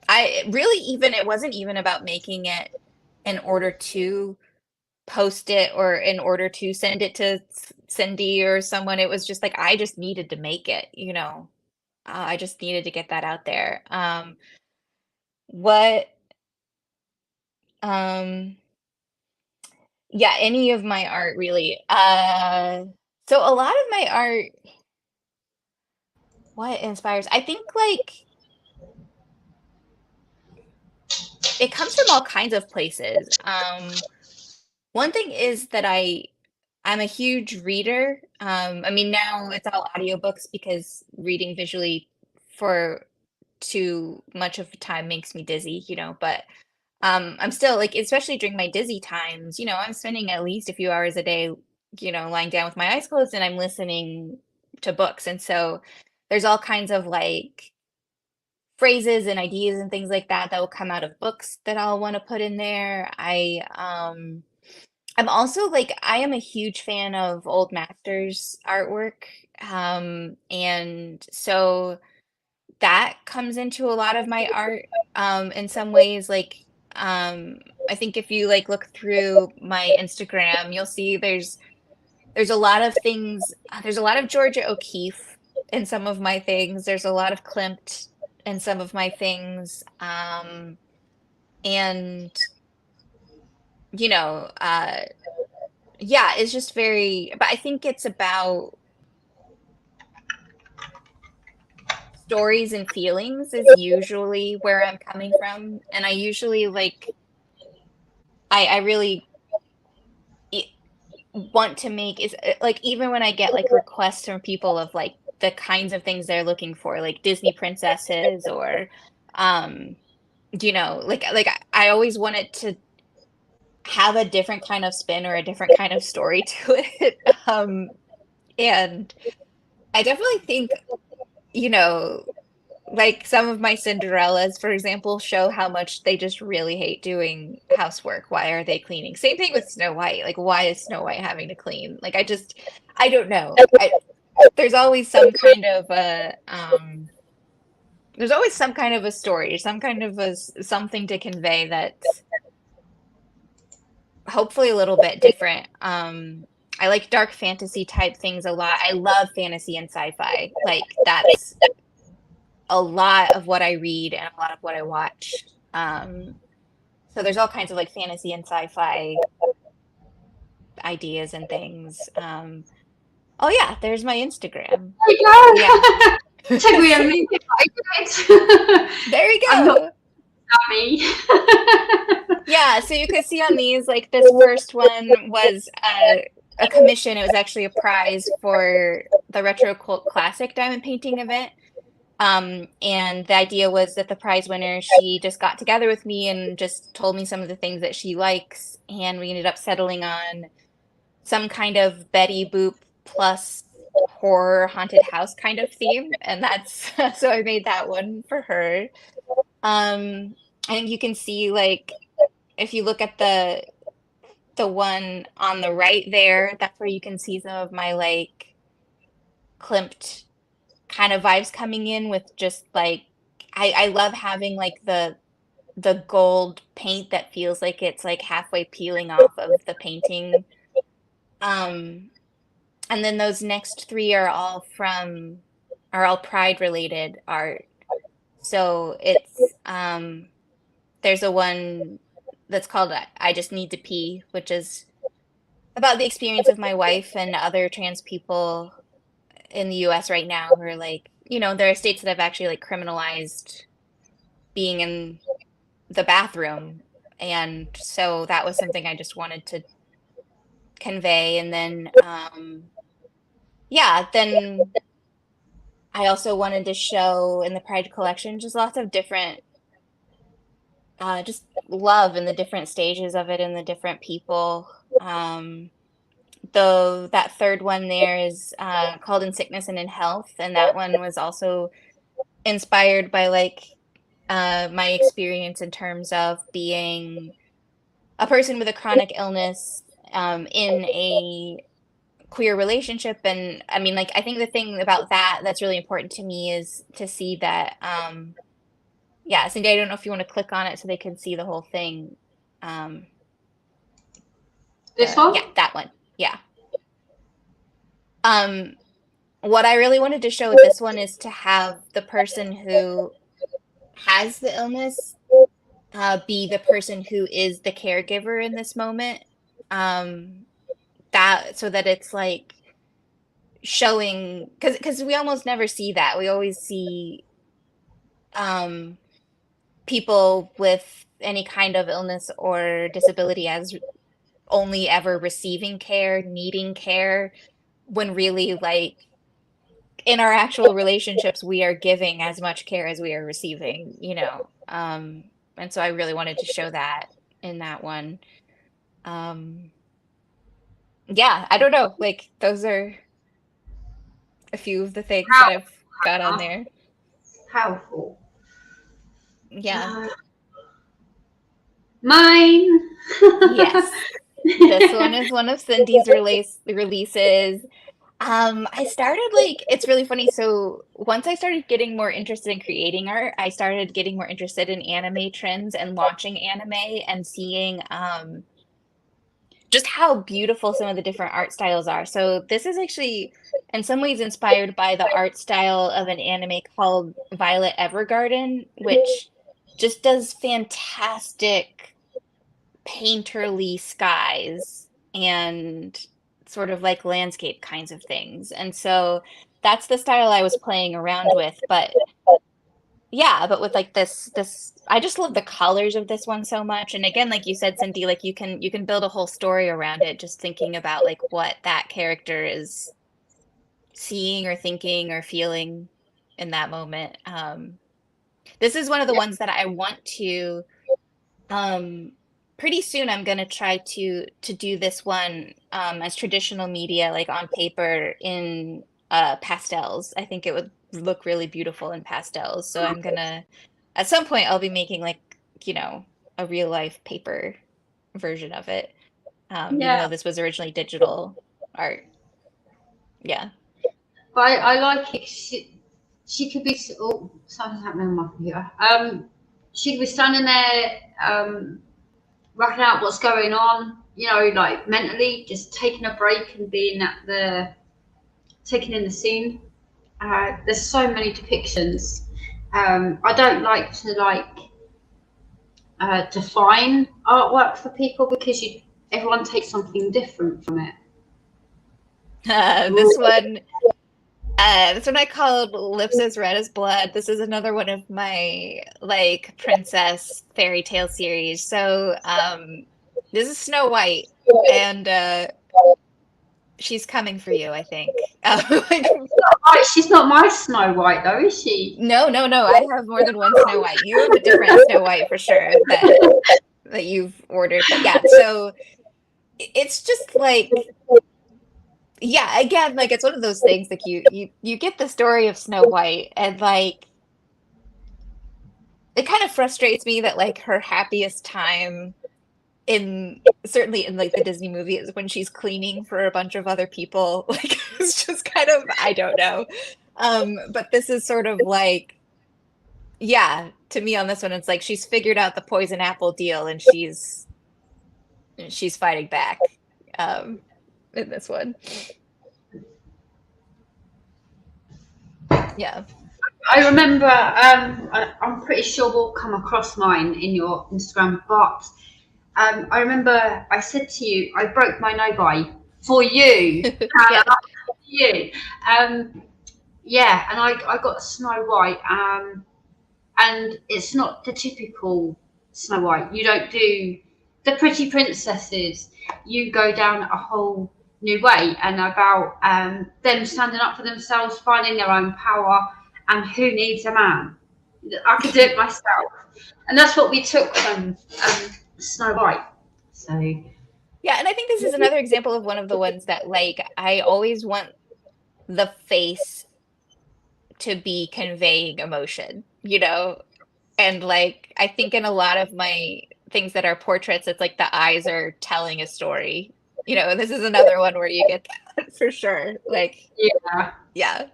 I really even it wasn't even about making it in order to post it or in order to send it to Cindy or someone. It was just like I just needed to make it. I just needed to get that out there. What um yeah, any of my art really. So a lot of my art, what inspires? I think like it comes from all kinds of places. One thing is that I'm a huge reader. I mean, now it's all audiobooks because reading visually for too much of the time makes me dizzy, but I'm still like, especially during my dizzy times, I'm spending at least a few hours a day, lying down with my eyes closed and I'm listening to books. And so there's all kinds of like phrases and ideas and things like that that will come out of books that I'll want to put in there. I'm also like I am a huge fan of old masters artwork. And so that comes into a lot of my art in some ways I think if you like look through my Instagram, you'll see there's a lot of things, there's a lot of Georgia O'Keeffe in some of my things. There's a lot of Klimt in some of my things. And you know, uh yeah, it's just very, but I think it's about stories and feelings is usually where I'm coming from. And I usually like, I really want to make is like, even when I get like requests from people of like the kinds of things they're looking for, like Disney princesses or, um, I always wanted to have a different kind of spin or a different kind of story to it. And I definitely think, you know, like some of my Cinderellas, for example, show how much they just really hate doing housework. Why are they cleaning? Same thing with Snow White. Like, why is Snow White having to clean? Like, I don't know. There's always some kind of there's always some kind of a story, some kind of something to convey that's hopefully a little bit different. I like dark fantasy type things a lot. I love fantasy and sci-fi. Like, that's a lot of what I read and a lot of what I watch. So there's all kinds of like fantasy and sci-fi ideas and things. Oh yeah, there's my Instagram. There you Yeah. go. Took me a minute, but I did it. There we I'm not go. dummy. Yeah, so you could see on these, like this first one was a commission. It was actually a prize for the Retro Cult Classic Diamond Painting event. And the idea was that the prize winner, she just got together with me and just told me some of the things that she likes. And we ended up settling on some kind of Betty Boop plus horror haunted house kind of theme. And that's, so I made that one for her. I think you can see like, if you look at the one on the right there, that's where you can see some of my like Klimt kind of vibes coming in with just like I love having like the gold paint that feels like it's like halfway peeling off of the painting. Um, and then those next three are all Pride related art. So it's there's a one that's called I Just Need to Pee, which is about the experience of my wife and other trans people in the US right now who are like, there are states that have actually like criminalized being in the bathroom. And so that was something I just wanted to convey. And then, yeah, then I also wanted to show in the Pride collection just lots of different, just love in the different stages of it and the different people. Though that third one there is called In Sickness and in Health. And that one was also inspired by like my experience in terms of being a person with a chronic illness in a queer relationship. And I mean, like, I think the thing about that that's really important to me is to see that, yeah, Cindy, I don't know if you want to click on it so they can see the whole thing. Um, This one? yeah, that one. Yeah. What I really wanted to show with this one is to have the person who has the illness be the person who is the caregiver in this moment. That so that it's like showing because we almost never see that. We always see um people with any kind of illness or disability as only ever receiving care, needing care, when really like in our actual relationships, we are giving as much care as we are receiving, you know. And so I really wanted to show that in that one. Um, yeah, I don't know. Like those are a few of the things that I've got on there. Powerful. Yeah. Mine. Yes. This one is one of Cindy's releases. I started like it's really funny. So once I started getting more interested in creating art, I started getting more interested in anime trends and watching anime and seeing just how beautiful some of the different art styles are. So this is actually in some ways inspired by the art style of an anime called Violet Evergarden, which just does fantastic painterly skies and sort of like landscape kinds of things. And so that's the style I was playing around with. But yeah, but with like this I just love the colors of this one so much. And again, like you said, Cindy, like you can build a whole story around it, just thinking about like what that character is seeing or thinking or feeling in that moment. This is one of the ones that I want to pretty soon I'm gonna try to do this one as traditional media, like on paper in pastels. I think it would look really beautiful in pastels. So I'm gonna at some point I'll be making like, you know, a real life paper version of it. Even though this was originally digital art. Yeah. But I like it. She could be. Oh, something's happening on my computer. She could be standing there, working out what's going on. You know, like mentally, just taking a break and being taking in the scene. There's so many depictions. I don't like to define artwork for people because everyone takes something different from it. This one this one I called Lips as Red as Blood. This is another one of my like princess fairy tale series. So this is Snow White and she's coming for you, I think. She's not my Snow White though, is she? No. I have more than one Snow White. You have a different Snow White for sure that you've ordered. But yeah, so it's just like yeah, again, like it's one of those things like you get the story of Snow White and like it kind of frustrates me that like her happiest time in certainly in like the Disney movie is when she's cleaning for a bunch of other people. Like it's just kind of I don't know. But this is sort of like yeah, to me on this one it's like she's figured out the poison apple deal and she's fighting back in this one. Yeah. I remember, I'm pretty sure we'll come across mine in your Instagram, but I remember I said to you, I broke my no for you. Yeah. For you. Yeah, and I got Snow White, and it's not the typical Snow White. You don't do the pretty princesses. You go down a whole new way and about them standing up for themselves, finding their own power, and who needs a man? I could do it myself, and that's what we took from Snow White. So yeah, and I think this is another example of one of the ones that like I always want the face to be conveying emotion, you know? And like I think in a lot of my things that are portraits, it's like the eyes are telling a story. You know, this is another one where you get that for sure. Like yeah.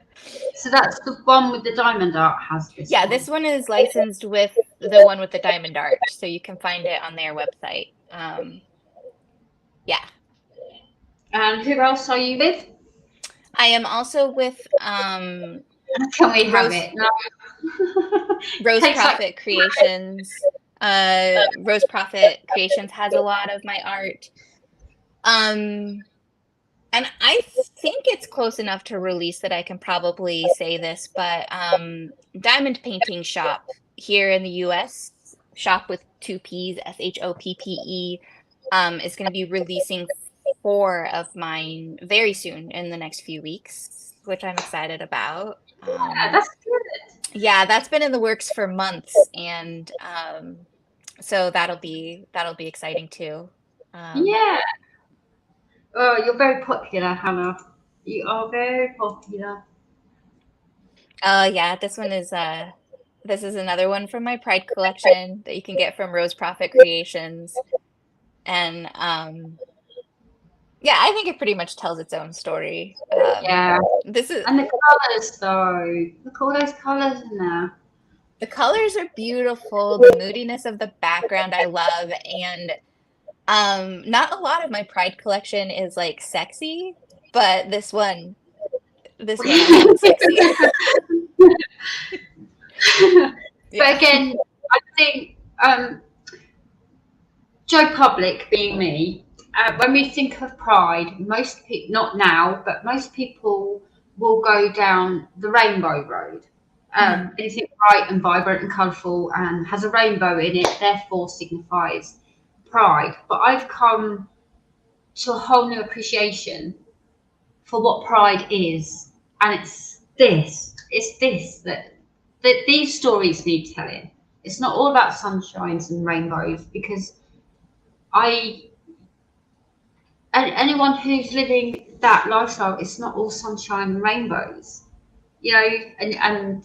So that's the one with the diamond art has this. Yeah, this one is licensed with the one with the diamond art, so you can find it on their website. Yeah. And who else are you with? I am also with Can we have it? No. Rose Prophet Creations. Rose Prophet Creations has a lot of my art. And I think it's close enough to release that I can probably say this, but Diamond Painting Shop here in the US Shop with 2 P's, SHOPPE, is going to be releasing 4 of mine very soon in the next few weeks, which I'm excited about. Yeah, that's good. Yeah, that's been in the works for months, and so that'll be exciting too. Yeah. Oh, you're very popular, Hannah. You are very popular. Yeah, this is another one from my Pride collection that you can get from Rose Prophet Creations. And yeah, I think it pretty much tells its own story. Yeah. This is And the colours, though. Look at all those colours in there. The colors are beautiful, the moodiness of the background I love, and not a lot of my Pride collection is like sexy, but this one I found sexy. But again, I think Joe Public being me, when we think of Pride, most people, not now, but most people will go down the rainbow road. Anything bright and vibrant and colourful and has a rainbow in it, therefore signifies Pride. But I've come to a whole new appreciation for what Pride is, and it's this that these stories need telling. It's not all about sunshines and rainbows, because anyone who's living that lifestyle, it's not all sunshine and rainbows, and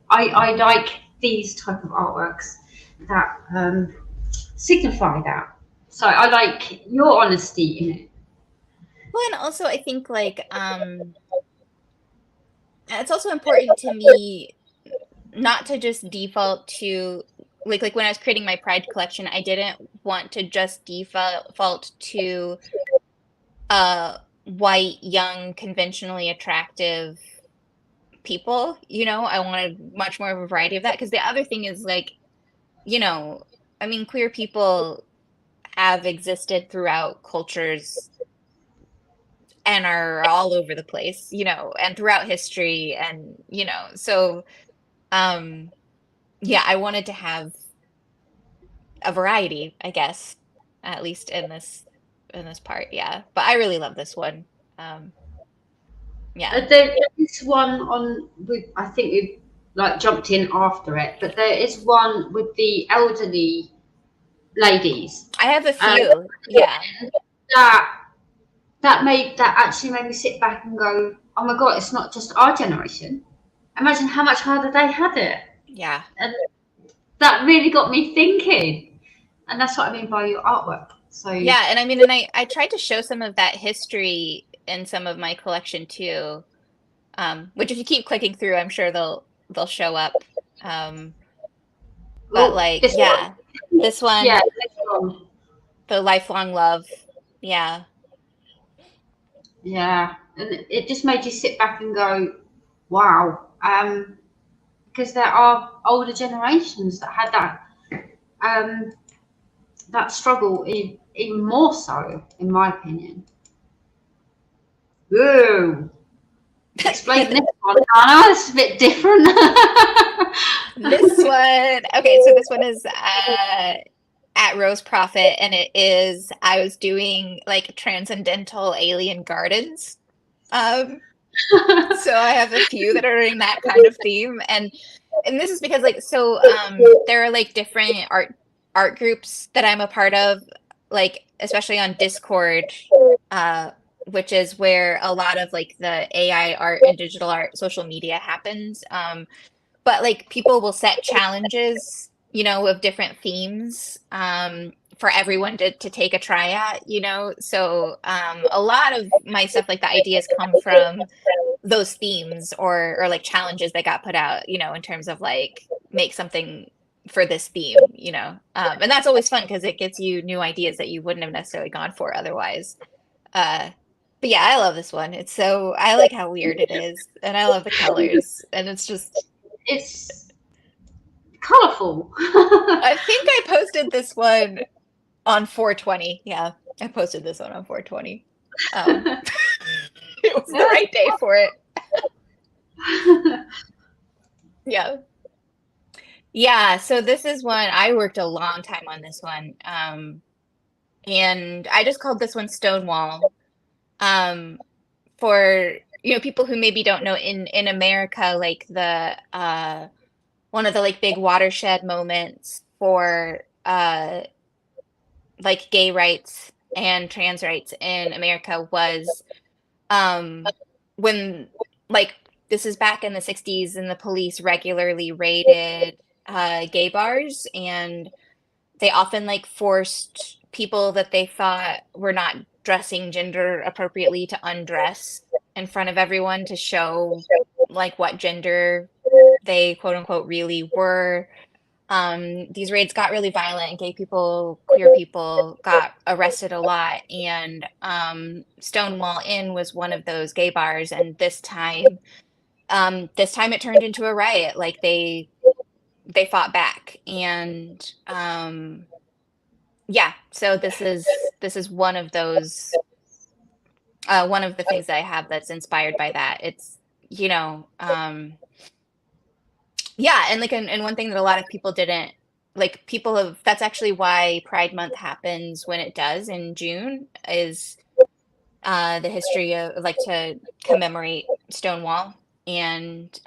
I like these type of artworks that signify that. So I like your honesty in it. Well, and also I think like it's also important to me not to just default to like when I was creating my Pride collection, I didn't want to just default to white, young, conventionally attractive people. I wanted much more of a variety of that, because the other thing is like, I mean, queer people have existed throughout cultures and are all over the place, and throughout history, and so yeah, I wanted to have a variety, I guess, at least in this part. Yeah, but I really love this one. Yeah. There is one on with, I think we like jumped in after it, but there is one with the elderly ladies. I have a few. Yeah. That actually made me sit back and go, oh my god, it's not just our generation. Imagine how much harder they had it. Yeah. And that really got me thinking. And that's what I mean by your artwork. So yeah, and I mean, and I tried to show some of that history in some of my collection too, which if you keep clicking through, I'm sure they'll show up. But like, this one, yeah, this one, the lifelong love, yeah, and it just made you sit back and go, wow, because there are older generations that had that struggle even more so, in my opinion. Whoa. Explain this one, Hannah. It's a bit different. This one, okay, so this one is at Rose Prophet, and it is, I was doing like transcendental alien gardens. So I have a few that are in that kind of theme, and this is because like, so there are like different art groups that I'm a part of, like especially on Discord, which is where a lot of like the AI art and digital art social media happens. But like people will set challenges, of different themes for everyone to take a try at, So a lot of my stuff, like the ideas come from those themes or like challenges that got put out, in terms of like make something for this theme, and that's always fun because it gets you new ideas that you wouldn't have necessarily gone for otherwise. But yeah, I love this one. I like how weird it is, and I love the colors, and it's colorful. I think I posted this one on 420. Yeah, I posted this one on 420. It was the right day for it. Yeah. Yeah, so this is one I worked a long time on this one. And I just called this one Stonewall. Um, for people who maybe don't know, in America, like the one of the like big watershed moments for like gay rights and trans rights in America was um when like this is back in the 60s and the police regularly raided gay bars, and they often like forced people that they thought were not dressing gender appropriately to undress in front of everyone to show like what gender they quote unquote really were. These raids got really violent. Gay people, queer people got arrested a lot, and Stonewall Inn was one of those gay bars. And this time it turned into a riot. Like they fought back, and yeah. So this is one of the things that I have that's inspired by that. It's you know yeah, and like and one thing that a lot of people didn't like people have that's actually why Pride Month happens when it does in June, is the history of like to commemorate Stonewall. And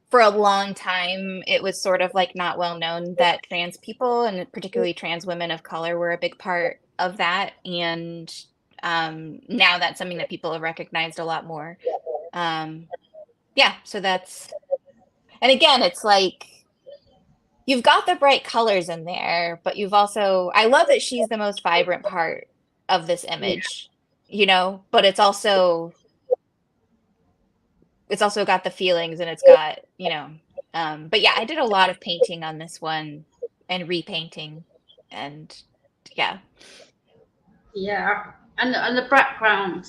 for a long time it was sort of like not well known that trans people, and particularly trans women of color, were a big part of that. And now that's something that people have recognized a lot more. Yeah, so that's, and again, it's like you've got the bright colors in there, but you've also, I love that she's the most vibrant part of this Yeah. image, but it's also got the feelings, and it's got, but yeah, I did a lot of painting on this one and repainting, and yeah. Yeah, and the background,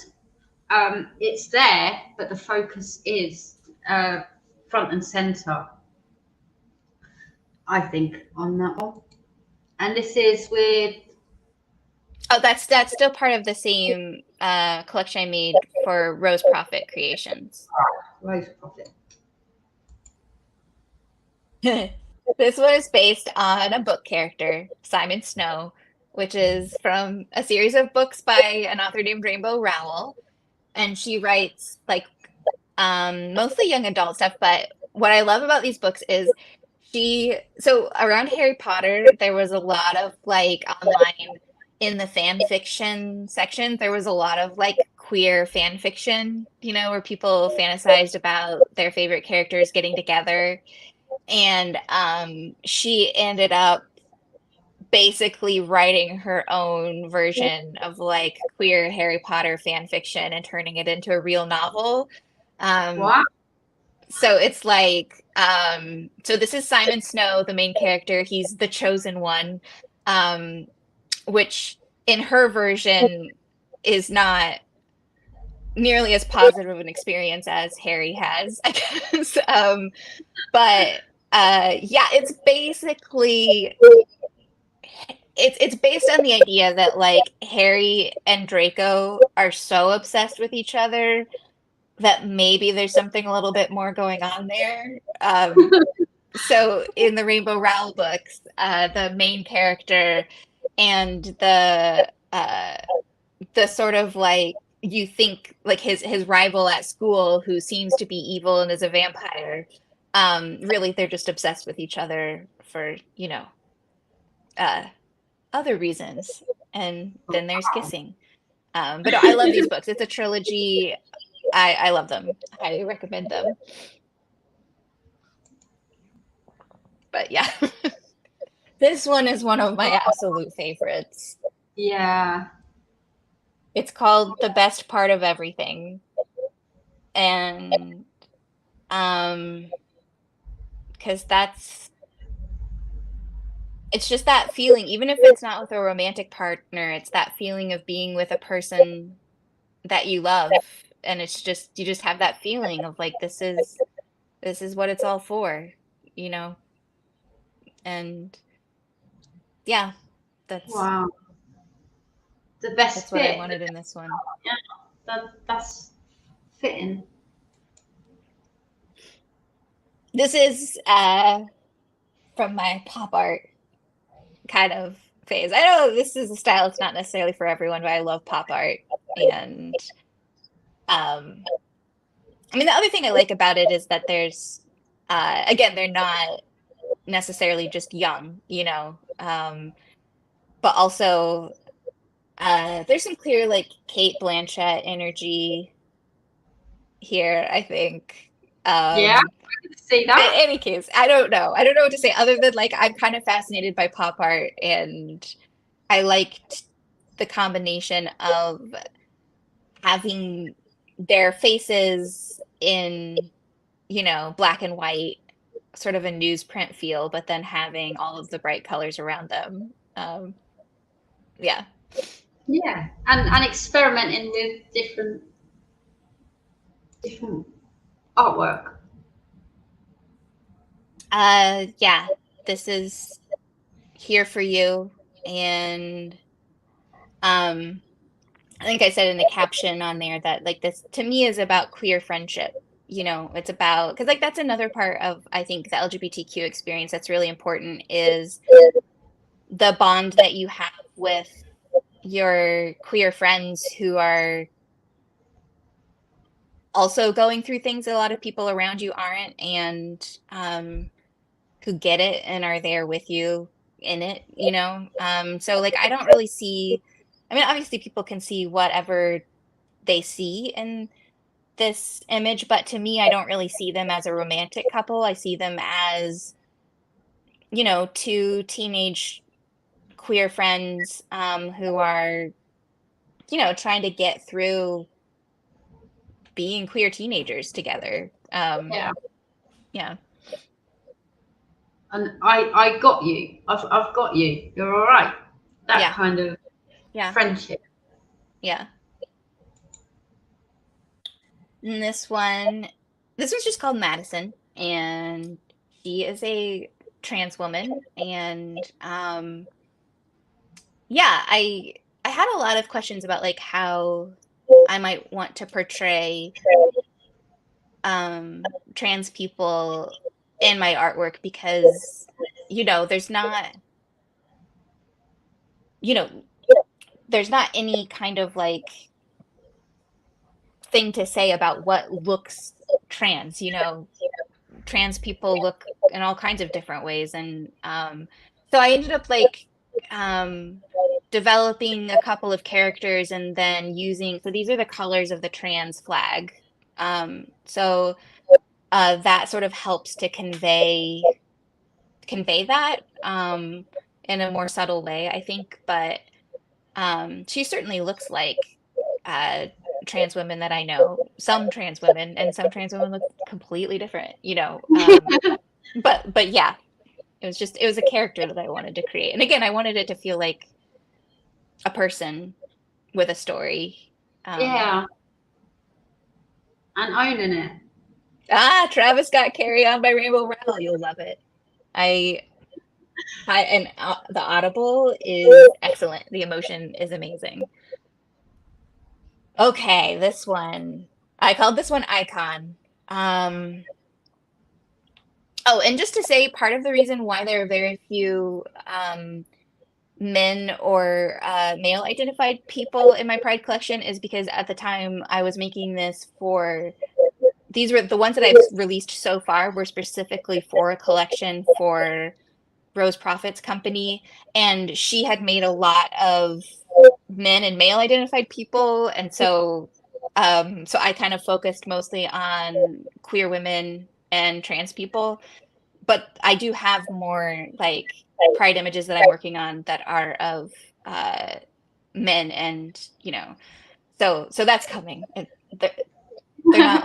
it's there, but the focus is front and center, I think, on that one. And this is with Oh, that's still part of the same collection I made for Rose Profit Creations. Rose Profit. This one is based on a book character, Simon Snow, which is from a series of books by an author named Rainbow Rowell. And she writes like mostly young adult stuff. But what I love about these books is so around Harry Potter, there was a lot of like online in the fan fiction section, there was a lot of like queer fan fiction, where people fantasized about their favorite characters getting together. And she ended up basically writing her own version of like queer Harry Potter fan fiction and turning it into a real novel. Um, Wow. so it's like, so this is Simon Snow, the main character. He's the chosen one, um, which in her version is not nearly as positive of an experience as Harry has, I guess. But yeah, it's basically it's based on the idea that like Harry and Draco are so obsessed with each other that maybe there's something a little bit more going on there. So in the Rainbow Rowell books, the main character and the sort of like you think like his rival at school, who seems to be evil and is a vampire, really they're just obsessed with each other for uh other reasons. And then there's kissing. But no, I love these books. It's a trilogy. I love them. I recommend them. But yeah, this one is one of my absolute favorites. Yeah. It's called The Best Part of Everything. And because it's just that feeling, even if it's not with a romantic partner, it's that feeling of being with a person that you love. And it's just, you just have that feeling of like, this is what it's all for, you know? And yeah, that's Wow. The best what I bit. wanted in this one. Yeah, that's fitting. This is from my pop art kind of phase. I know this is a style it's not necessarily for everyone, but I love pop art. And I mean, the other thing I like about it is that there's again, they're not necessarily just young, you know, but also there's some clear like Kate Blanchett energy here, I think. Yeah, I can see In that. any case, I don't know. I don't know what to say other than like I'm kind of fascinated by pop art, and I liked the combination of having their faces in, you know, black and white, sort of a newsprint feel, but then having all of the bright colors around them. Yeah. Yeah, and experimenting with different artwork. Yeah, this is here for you. And um, I think I said in the caption on there that like this to me is about queer friendship. You know, it's about because like that's another part of I think the LGBTQ experience that's really important is the bond that you have with your queer friends who are also going through things a lot of people around you aren't, and who get it and are there with you in it, you know? So like I don't really see, I mean, obviously people can see whatever they see in this image, but to me, I don't really see them as a romantic couple. I see them as, you know, two teenage queer friends who are, you know, trying to get through being queer teenagers together. Yeah, Yeah. and I got you. I've got you. You're all right. That Yeah. kind of Yeah. friendship. Yeah. And this one's just called Madison, and she is a trans woman. And yeah, I had a lot of questions about like how I might want to portray trans people in my artwork because, you know, you know, there's not any kind of like thing to say about what looks trans, you know, trans people look in all kinds of different ways. And so I ended up like um, developing a couple of characters and then using, so these are the colors of the trans flag. So that sort of helps to convey that in a more subtle way, I think. But she certainly looks like uh, trans women that I know, some trans women, and some trans women look completely different, you know. But yeah, it was a character that I wanted to create. And again, I wanted it to feel like a person with a story. Um, Yeah, and owning it. Travis got Carry On by Rainbow Rowell. You'll love it. I and the audible is excellent. The emotion is amazing. Okay, this one. I called this one Icon. Um, oh, and just to say, part of the reason why there are very few men or male identified people in my Pride collection is because at the time I was making this for these were the ones that I've released so far were specifically for a collection for Rose Profit's company, and she had made a lot of men and male identified people, and so so I kind of focused mostly on queer women and trans people, but I do have more like pride images that I'm working on that are of uh men, and you know, so that's coming. They're not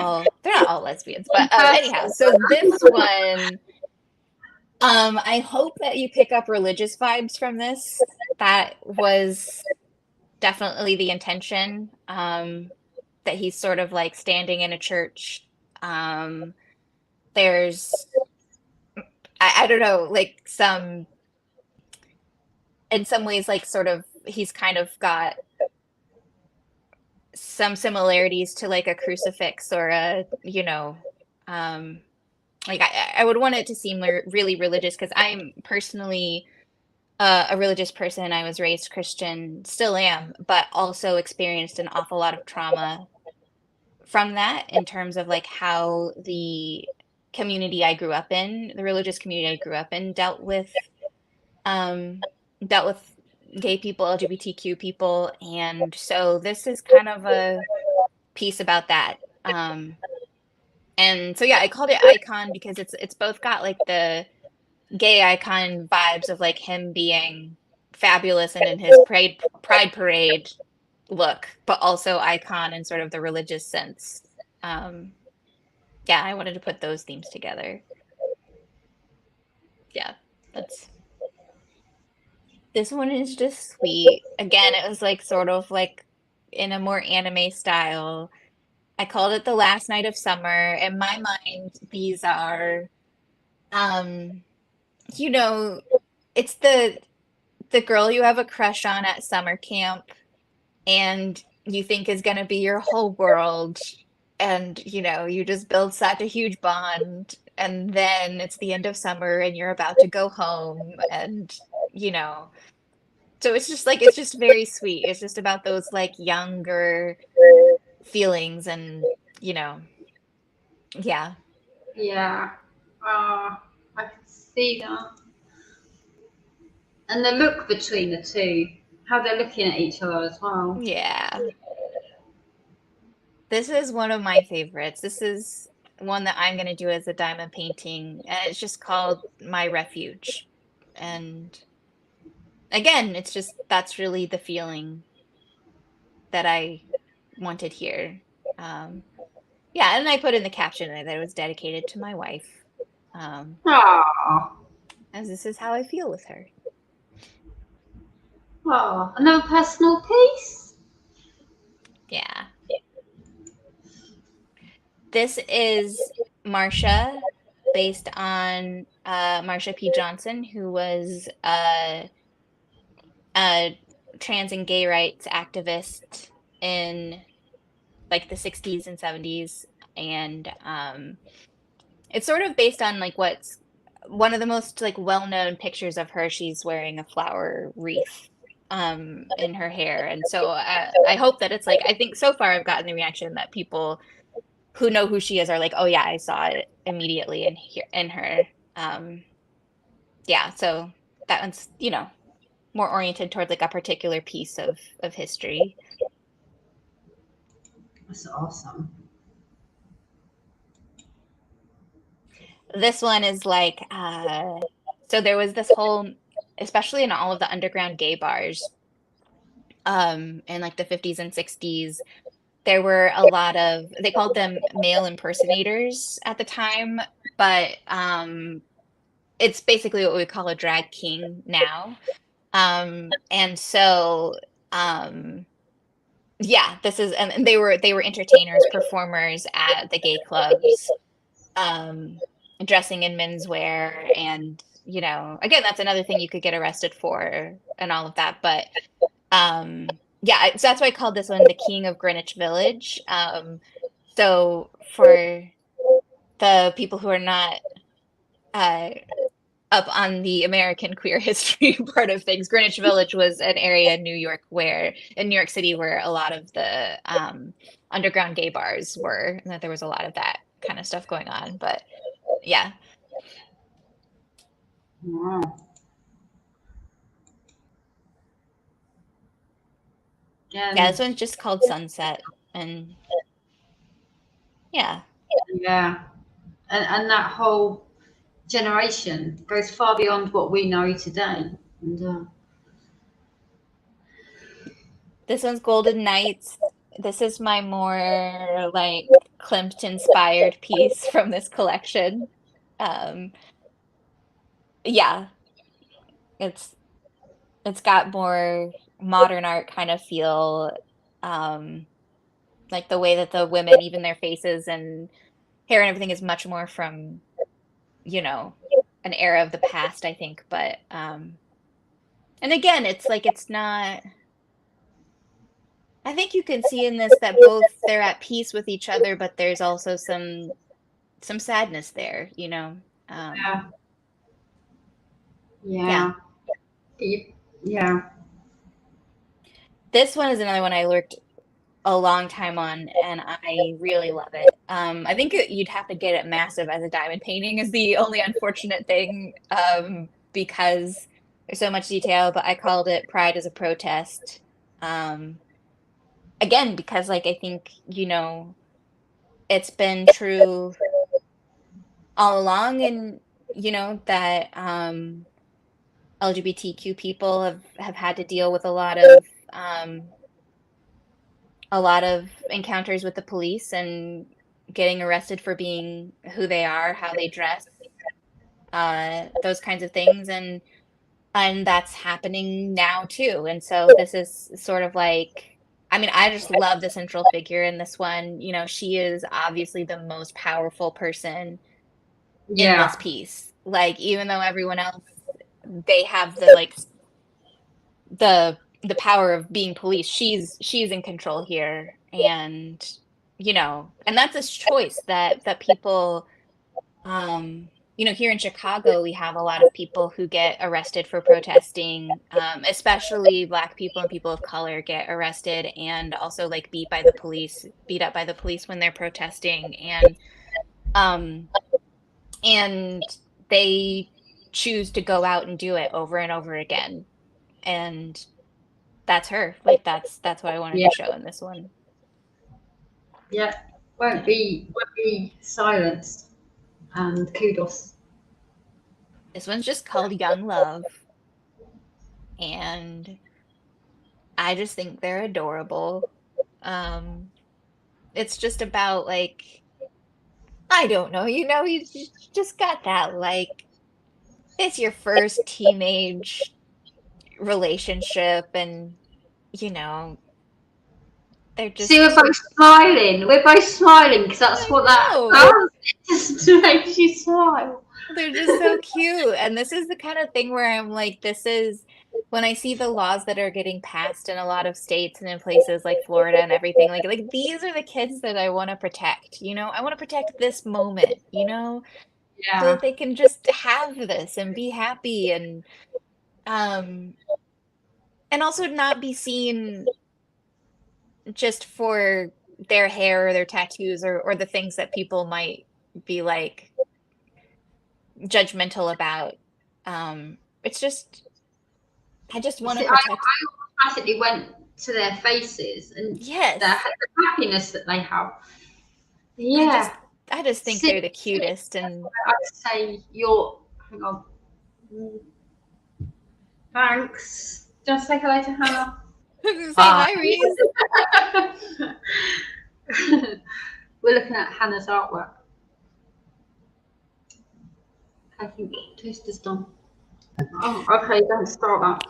all lesbians, but In person. anyhow, so this one I hope that you pick up religious vibes from this. That was definitely the intention. That he's sort of like standing in a church. Um, there's, I don't know, like some, in some ways, like sort of, he's kind of got some similarities to like a crucifix or a, you know, um, like I would want it to seem really religious because I'm personally a religious person. I was raised Christian, still am, but also experienced an awful lot of trauma from that in terms of like how the community I grew up in, the religious community I grew up in, um, dealt with gay people, LGBTQ people, and so this is kind of a piece about that. And so yeah, I called it Icon because it's both got like the gay icon vibes of like him being fabulous and in his pride parade look, but also icon in sort of the religious sense. Um, yeah, I wanted to put those themes together. Yeah, that's this one is just sweet. Again, it was like sort of like in a more anime style. I called it The Last Night of Summer. In my mind, these are um, you know, it's the girl you have a crush on at summer camp and you think is going to be your whole world. And, you just build such a huge bond. And then it's the end of summer and you're about to go home. And, you know, so it's just like, it's just very sweet. It's just about those like younger feelings and, you know, yeah. Yeah. Ah, I can see that. And the look between the two, how they're looking at each other as well. Yeah. This is one of my favorites. This is one that I'm going to do as a diamond painting, and it's just called My Refuge. And again, it's just that's really the feeling that I wanted here. Um, yeah, and I put in the caption that it was dedicated to my wife, Ah, as this is how I feel with her. ah, another personal piece. Yeah. This is Marsha, based on Marsha P. Johnson, who was a trans and gay rights activist in like the 60s and 70s. And it's sort of based on like what's one of the most like well-known pictures of her. She's wearing a flower wreath in her hair. And so I hope that it's like, I think so far I've gotten the reaction that people who know who she is are like, oh yeah, I saw it immediately in her. Um, yeah, so that one's, more oriented towards like a particular piece of history. That's awesome. This one is like, so there was this whole, especially in all of the underground gay bars, in like the 50s and 60s, there were a lot of, they called them male impersonators at the time, but it's basically what we call a drag king now. And so, um, yeah, this is, and they were entertainers, performers at the gay clubs, um, dressing in menswear, and again, that's another thing you could get arrested for and all of that. But yeah, so that's why I called this one the King of Greenwich Village. So for the people who are not uh, up on the American queer history part of things, Greenwich Village was an area in New York City, where a lot of the underground gay bars were, and that there was a lot of that kind of stuff going on. But yeah. Wow. Yeah, Again, this one's just called Sunset. And yeah. yeah. And that whole generation goes far beyond what we know today. And This one's Golden Knights. This is my more like Klimt inspired piece from this collection. Um, yeah, it's it's got more modern art kind of feel. Um, like the way that the women, even their faces and hair and everything is much more from, you know, an era of the past, I think. But and again, it's like it's not, I think you can see in this that both they're at peace with each other, but there's also some some sadness there, you know. Yeah. Yeah. Yeah. Yeah. This one is another one I worked a long time on, and I really love it. I think you'd have to get it massive as a diamond painting is the only unfortunate thing, because there's so much detail, but I called it Pride as a Protest. Um, again, because like I think, you know, it's been true all along, and you know that LGBTQ people have had to deal with um a lot of encounters with the police and getting arrested for being who they are, how they dress, those kinds of things, and that's happening now too. And so this is sort of like, I mean, I just love the central figure in this one. You know, she is obviously the most powerful person in this Yeah. piece. Like, even though everyone else, they have the like the power of being police, she's in control here. And you know, and that's a choice that people, you know, here in Chicago we have a lot of people who get arrested for protesting, especially Black people and people of color get arrested and also like beat up by the police when they're protesting. Um and they choose to go out and do it over and over again. And that's her. Like that's what I wanted Yeah. to show in this one. Yeah. Yeah. Won't be silenced. And kudos. This one's just called Young Love, and I just think they're adorable. Um, it's just about like, I don't know, you know, just got that like it's your first teenage relationship, and you know, they're See, we're just, both smiling. We're both smiling because that's I what that know. does. Just to make you smile. They're just so cute. And this is the kind of thing where I'm like, this is when I see the laws that are getting passed in a lot of states and in places like Florida and everything, like these are the kids that I want to protect, you know? I want to protect this moment, you know, so Yeah. that they can just have this and be happy, um and also not be seen just for their hair or their tattoos or the things that people might be like judgmental about. It's just, I just want to See, protect. I automatically went to their faces and Yes, the happiness that they have. I Yeah. just I just think See, they're the cutest. And I'd say you're. Hang on. Thanks. Just say hello to Hannah. say Hi. hi, Reese. We're looking at Hannah's artwork. I think toast is done. Oh, okay, don't start that.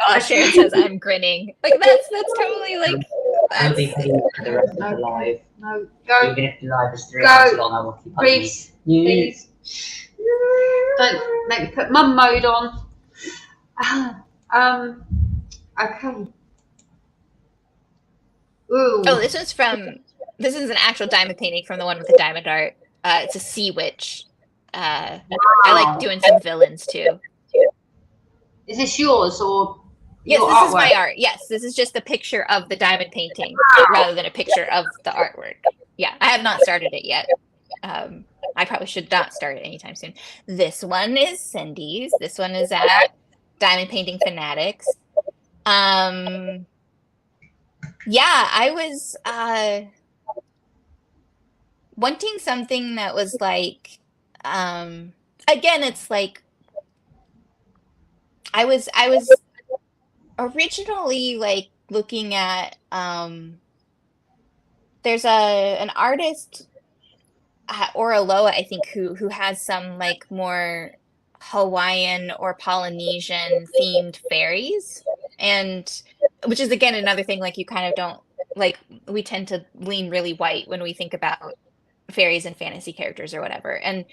Oh, Sharon Okay. says I'm grinning. Like that's totally like I'll be that's paying for the rest of the live. No, go. Even if the live is 3 Go. hours long, I will keep hugging Please, you. please. Don't make me put mum mode on. Um. Okay. oh, Ooh. this is an actual diamond painting from the one with the diamond art. It's a sea witch. I like Wow. doing some villains too. Is this yours or Yes, your this is my artwork? art. Yes, this is just a picture of the diamond painting rather than a picture of the artwork. Yeah, I have not started it yet. I probably should not start it anytime soon. This one is Cindy's. This one is at Diamond Painting Fanatics. Yeah, I was wanting something that was like, again, it's like I was originally like looking at, there's an artist, Oraloa, I think, who has some like more Hawaiian or Polynesian themed fairies, and which is again another thing, like you kind of don't like, we tend to lean really white when we think about fairies and fantasy characters or whatever. And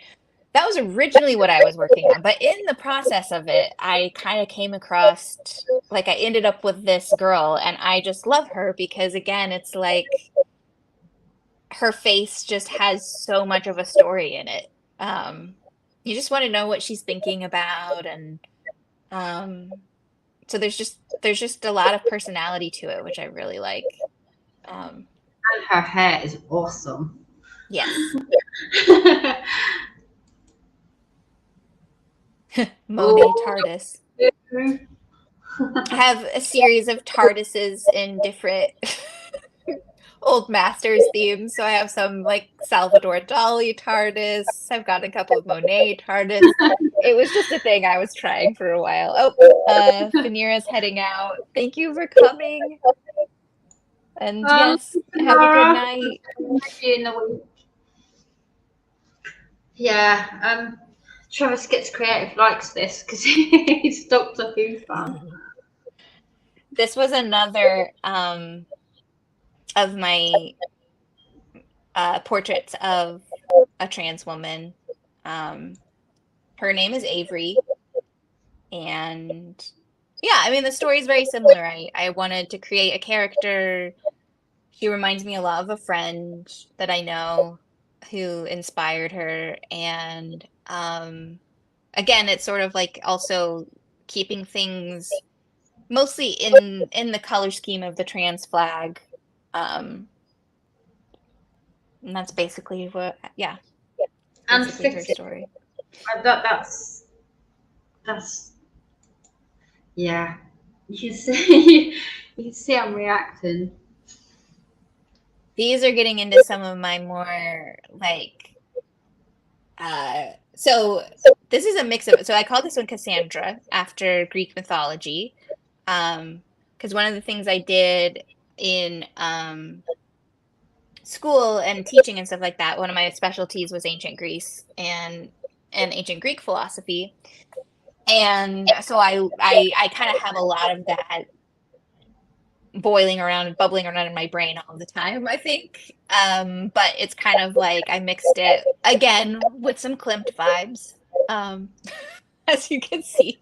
that was originally what I was working on, but in the process of it, I kind of came across, like I ended up with this girl, and I just love her because again, it's like her face just has so much of a story in it. You just want to know what she's thinking about, and so there's just a lot of personality to it, which I really like. And her hair is awesome. Yes. Monet TARDIS. I have a series of TARDISes in different Old Masters themes. So I have some like Salvador Dali TARDIS. I've got a couple of Monet TARDIS. It was just a thing I was trying for a while. Oh, Fanira's heading out. Thank you for coming. And yes, have a good night. Yeah, Travis Gets Creative likes this because he's Doctor Who fan. This was another of my portraits of a trans woman. Her name is Avery, and yeah, I mean the story is very similar. I wanted to create a character. She reminds me a lot of a friend that I know who inspired her, and again, it's sort of like also keeping things mostly in the color scheme of the trans flag. And that's basically what, yeah. And Basically her story. That's yeah. You can see I'm reacting. These are getting into some of my more like so this is a mix of, so I call this one Cassandra after Greek mythology. Because one of the things I did in school and teaching and stuff like that, one of my specialties was ancient Greece and ancient Greek philosophy. And so I kind of have a lot of that boiling around and bubbling around in my brain all the time, I think. But it's kind of like I mixed it again with some Klimt vibes, as you can see.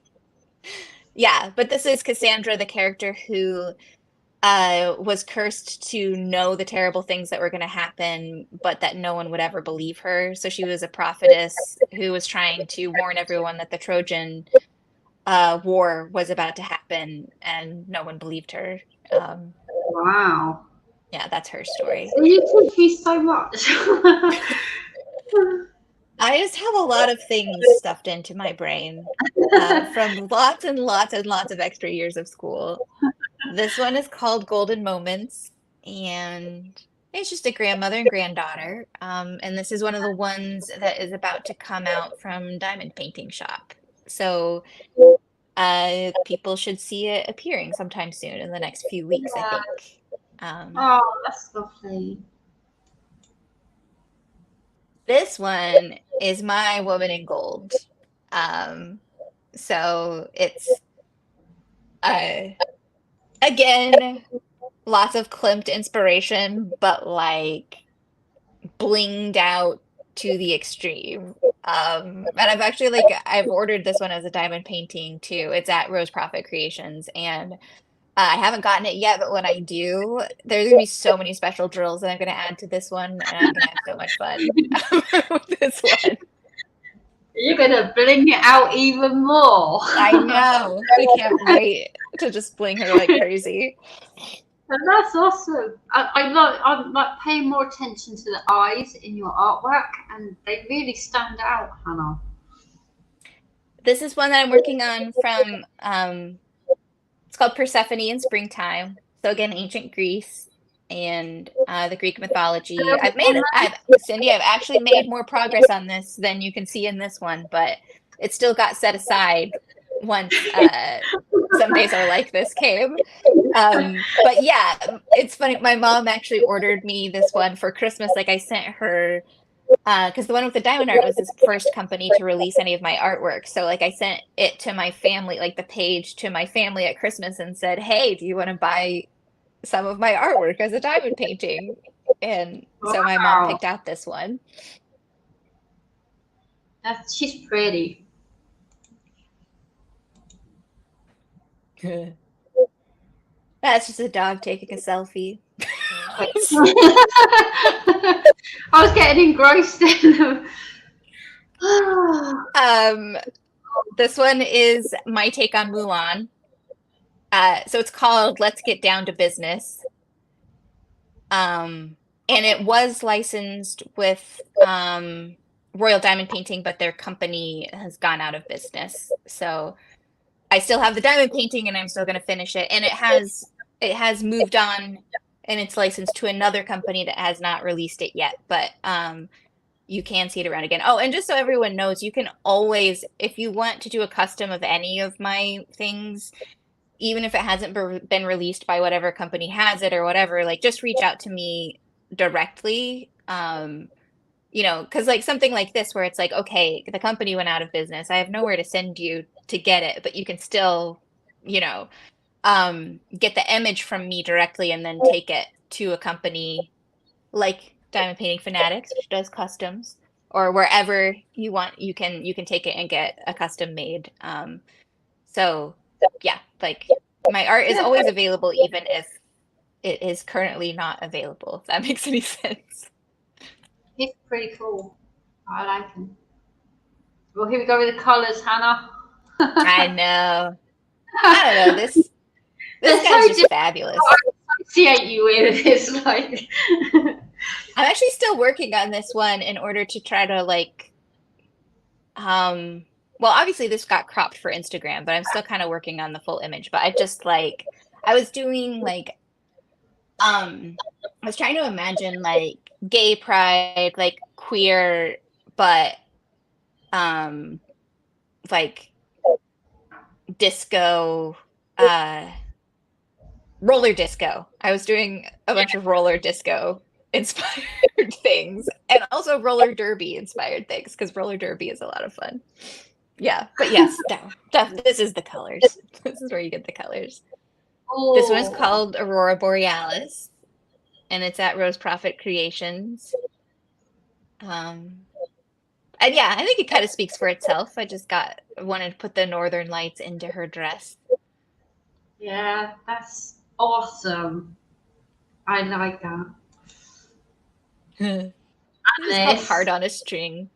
Yeah, but this is Cassandra, the character who was cursed to know the terrible things that were going to happen, but that no one would ever believe her. So she was a prophetess who was trying to warn everyone that the Trojan war was about to happen, and no one believed her. Wow. Yeah, that's her story. So you teach me so much. I just have a lot of things stuffed into my brain from lots and lots and lots of extra years of school. This one is called Golden Moments, and it's just a grandmother and granddaughter. And this is one of the ones that is about to come out from Diamond Painting Shop. So people should see it appearing sometime soon in the next few weeks, I think. Oh, that's lovely. This one is my woman in gold. So it's again lots of Klimt inspiration, but like blinged out to the extreme. And I've actually I've ordered this one as a diamond painting too. It's at Rose Profit Creations, and I haven't gotten it yet, but when I do, there's gonna be so many special drills that I'm gonna add to this one, and I'm gonna have so much fun with this one. You're gonna bling it out even more. I know. I can't wait to just bling her like crazy. And that's awesome. I'm like paying more attention to the eyes in your artwork, and they really stand out, Hannah. This is one that I'm working on from it's called Persephone in Springtime. So again, ancient Greece and the Greek mythology. Cindy, I've actually made more progress on this than you can see in this one, but it still got set aside once Some Days Are Like This came. But yeah, it's funny. My mom actually ordered me this one for Christmas. Like I sent her, because the one with the diamond art was this first company to release any of my artwork. So like I sent it to my family, like the page to my family at Christmas, and said, "Hey, do you want to buy some of my artwork as a diamond painting?" And so my mom picked out this one. She's pretty. That's just a dog taking a selfie. I was getting engrossed in them. This one is my take on Mulan. So it's called Let's Get Down to Business. And it was licensed with Royal Diamond Painting, but their company has gone out of business. So I still have the diamond painting and I'm still going to finish it. And it has moved on and it's licensed to another company that has not released it yet, but you can see it around again. Oh, and just so everyone knows, you can always, if you want to do a custom of any of my things, even if it hasn't been released by whatever company has it or whatever, like just reach out to me directly. You know, because like something like this where it's like, okay, the company went out of business. I have nowhere to send you to get it, but you can still, you know, get the image from me directly and then take it to a company like Diamond Painting Fanatics, which does customs, or wherever you want, you can take it and get a custom made. So yeah, like my art is always available, even if it is currently not available, if that makes any sense. He's pretty cool. I like him. Well, here we go with the colours, Hannah. I know. I don't know. This guy's just fabulous. I associate you with this, like. I'm actually still working on this one in order to try to like, well, obviously this got cropped for Instagram, but I'm still kind of working on the full image. But I just like, I was doing like, I was trying to imagine like gay pride, like queer, but like disco, roller disco. I was doing a bunch of roller disco inspired things and also roller derby inspired things because roller derby is a lot of fun. Yeah, but yes, this is the colors. This is where you get the colors. Oh. This one's called Aurora Borealis, and it's at Rose Prophet Creations. And yeah, I think it kind of speaks for itself. I just wanted to put the northern lights into her dress. Yeah, that's awesome. I like that. It's called Heart on a String.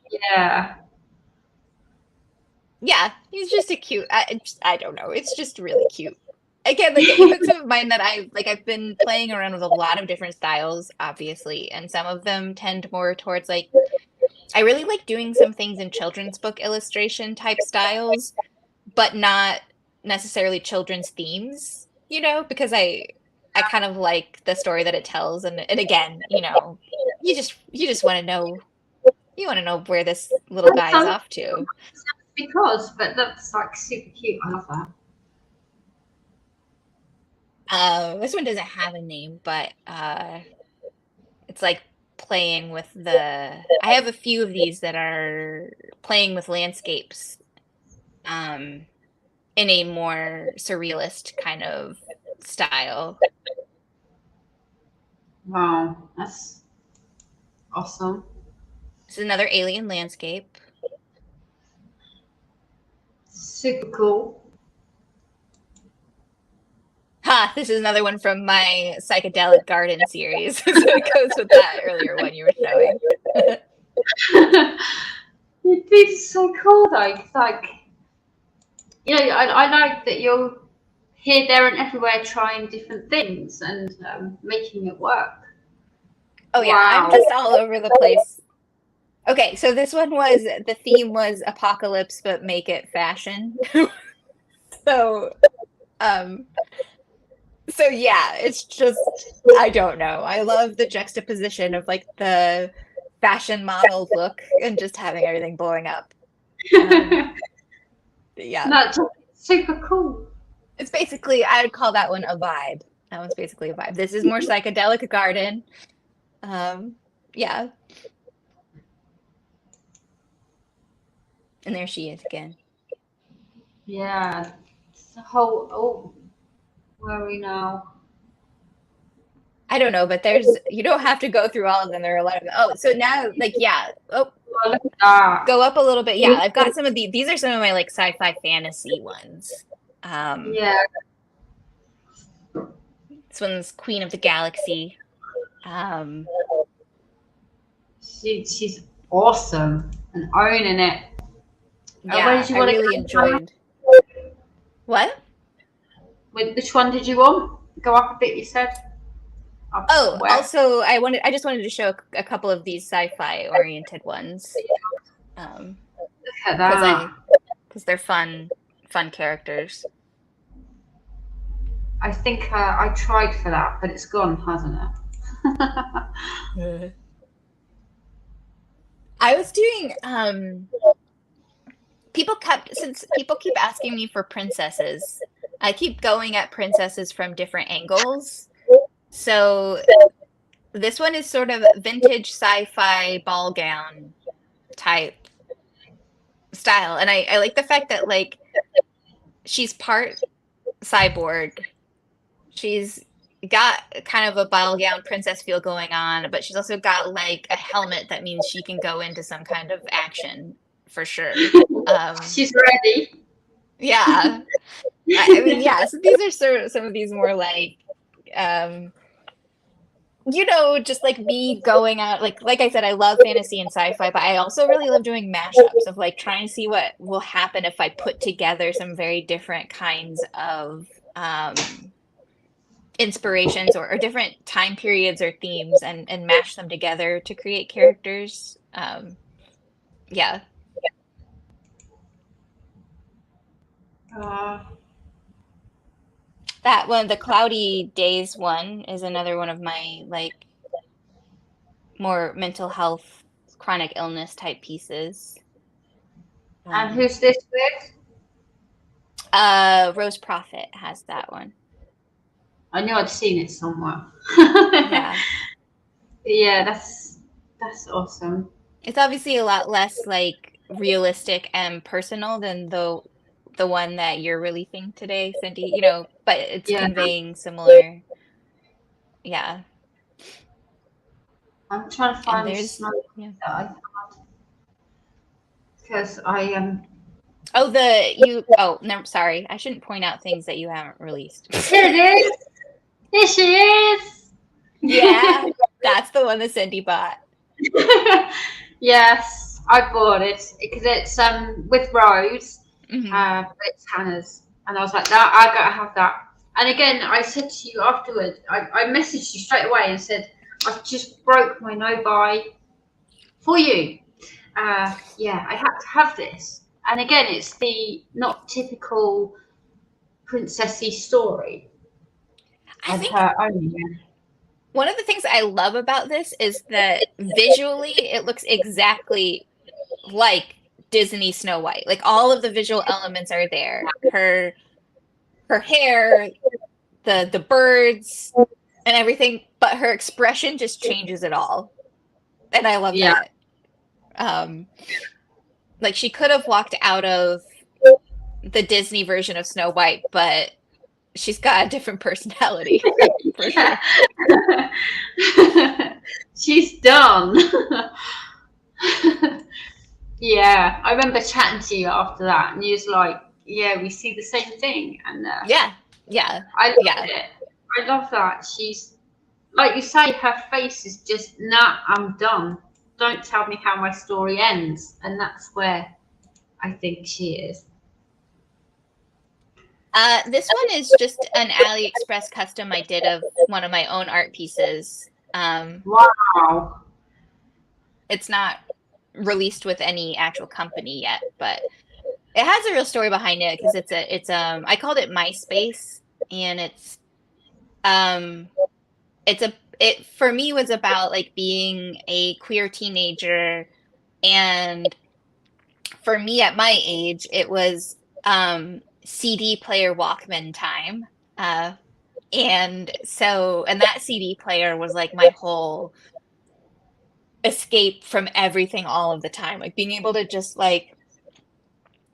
Yeah. Yeah, he's just a cute. I don't know. It's just really cute. Again, like even some of mine that I've been playing around with a lot of different styles, obviously, and some of them tend more towards like. I really like doing some things in children's book illustration type styles, but not necessarily children's themes, you know, because I kind of like the story that it tells. And again, you know, you just want to know, where this little guy is off to. But that's like super cute. I love that. This one doesn't have a name, but it's like playing with I have a few of these that are playing with landscapes in a more surrealist kind of style. Wow, that's awesome. This is another alien landscape. Super cool. Ha! This is another one from my psychedelic garden series. So it goes with that earlier one you were showing. It's so cool, though. It's like, you know, I like that you're here, there, and everywhere trying different things and making it work. Oh yeah, wow. I'm just all over the place. Okay, so this one the theme was apocalypse, but make it fashion. So yeah, it's just, I don't know. I love the juxtaposition of like the fashion model look and just having everything blowing up. Yeah. That's super cool. It's basically, I would call that one a vibe. That one's basically a vibe. This is more psychedelic garden. Yeah. And there she is again. Yeah. It's the whole, where are we now? I don't know, but you don't have to go through all of them. There are a lot of them. Oh, so now, like, yeah. Oh, go up a little bit. Yeah, I've got some of these are some of my like sci-fi fantasy ones. Yeah. This one's Queen of the Galaxy. She's awesome and owning it. Where Yeah, did you I want to really go? enjoyed. What? Which one did you want? Go up a bit, you said. Up Oh, where? also, I just wanted to show a couple of these sci-fi oriented ones, Look at that. because they're fun characters. I think I tried for that, but it's gone, hasn't it? I was doing since people keep asking me for princesses, I keep going at princesses from different angles. So this one is sort of vintage sci-fi ball gown type style, and I like the fact that like she's part cyborg. She's got kind of a ball gown princess feel going on, but she's also got like a helmet that means she can go into some kind of action for sure. She's ready. Yeah. I mean, yeah, so these are sort of some of these more like just like me going out like I said, I love fantasy and sci-fi, but I also really love doing mashups of like trying to see what will happen if I put together some very different kinds of inspirations or different time periods or themes and mash them together to create characters. Yeah. That one, the Cloudy Days one, is another one of my like more mental health, chronic illness type pieces. And who's this with? Rose Prophet has that one. I knew I'd seen it somewhere. Yeah. Yeah, that's awesome. It's obviously a lot less like realistic and personal than the one that you're releasing today, Cindy, but it's Yeah. conveying similar. Yeah. I'm trying to find there's something yeah. that I found because I am. No, sorry. I shouldn't point out things that you haven't released. Here it is. Here she is. Yeah, that's the one that Cindy bought. Yes, I bought it because it's with Rose, Mm-hmm. but it's Hannah's, and I was like, that I gotta have that. And again, I said to you afterwards, I messaged you straight away and said, I've just broke my no buy for you. Yeah, I had to have this. And again, it's the not typical princessy story. I think Her owning it. one of the things I love about this is that visually it looks exactly like Disney Snow White. Like all of the visual elements are there. Her hair, the birds and everything, but her expression just changes it all. And I love that. Like she could have walked out of the Disney version of Snow White, but she's got a different personality. For sure. She's done. Yeah, I remember chatting to you after that, and you was like, "Yeah, we see the same thing." And yeah, I love it. I love that. She's like you say, her face is just, nah, I'm done. Don't tell me how my story ends, and that's where I think she is. This one is just an AliExpress custom I did of one of my own art pieces. Wow. It's not released with any actual company yet, but it has a real story behind it because I called it MySpace, and it for me was about like being a queer teenager, and for me at my age it was CD player Walkman time. And that CD player was like my whole escape from everything all of the time. Like being able to just like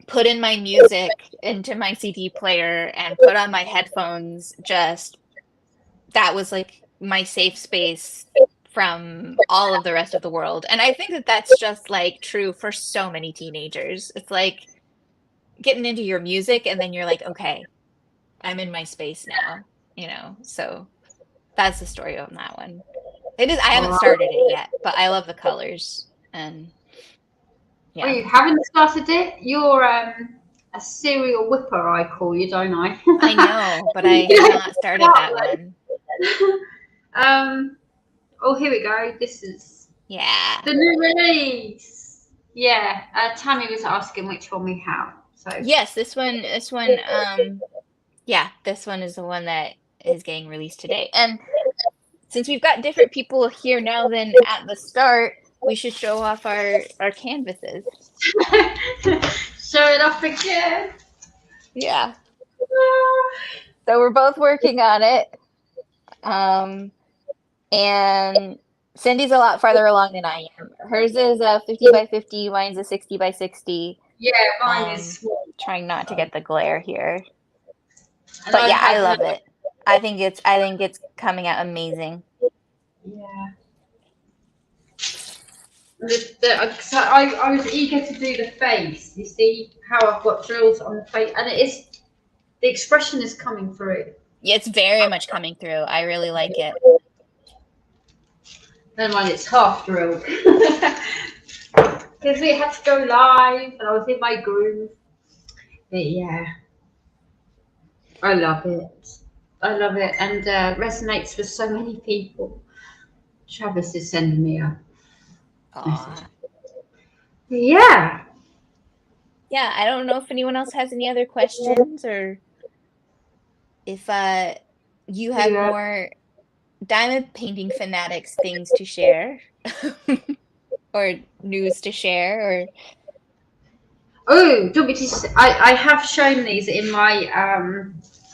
put in my music into my CD player and put on my headphones, that was like my safe space from all of the rest of the world. And I think that that's just like true for so many teenagers. It's like getting into your music and then you're like, okay, I'm in my space now, so that's the story on that one. It is. I haven't started it yet, but I love the colors. And Oh, yeah, you haven't started it? You're a serial whipper, I call you, don't I? I know, but I have not started that one. Oh, here we go. This is Yeah. the new release. Yeah, Tammy was asking which one we have. So Yes, this one. Yeah, this one is the one that is getting released today. And since we've got different people here now than at the start, we should show off our canvases. show it off again. Yeah. So we're both working on it. And Cindy's a lot farther along than I am. Hers is a 50 by 50, mine's a 60 by 60. Yeah, mine is small. Trying not to get the glare here. And But yeah, I love it. I think it's coming out amazing. Yeah. So I was eager to do the face. You see how I've got drills on the face, and the expression is coming through. Yeah, it's very much coming through. I really like it. Then when it's half drilled, because we had to go live, and I was in my groove. But yeah, I love it. I love it, and resonates with so many people. Travis is sending me a message. Yeah. Yeah, I don't know if anyone else has any other questions, or if you have more diamond painting fanatics things to share, or news to share, or oh, do you want me to? I have shown these in my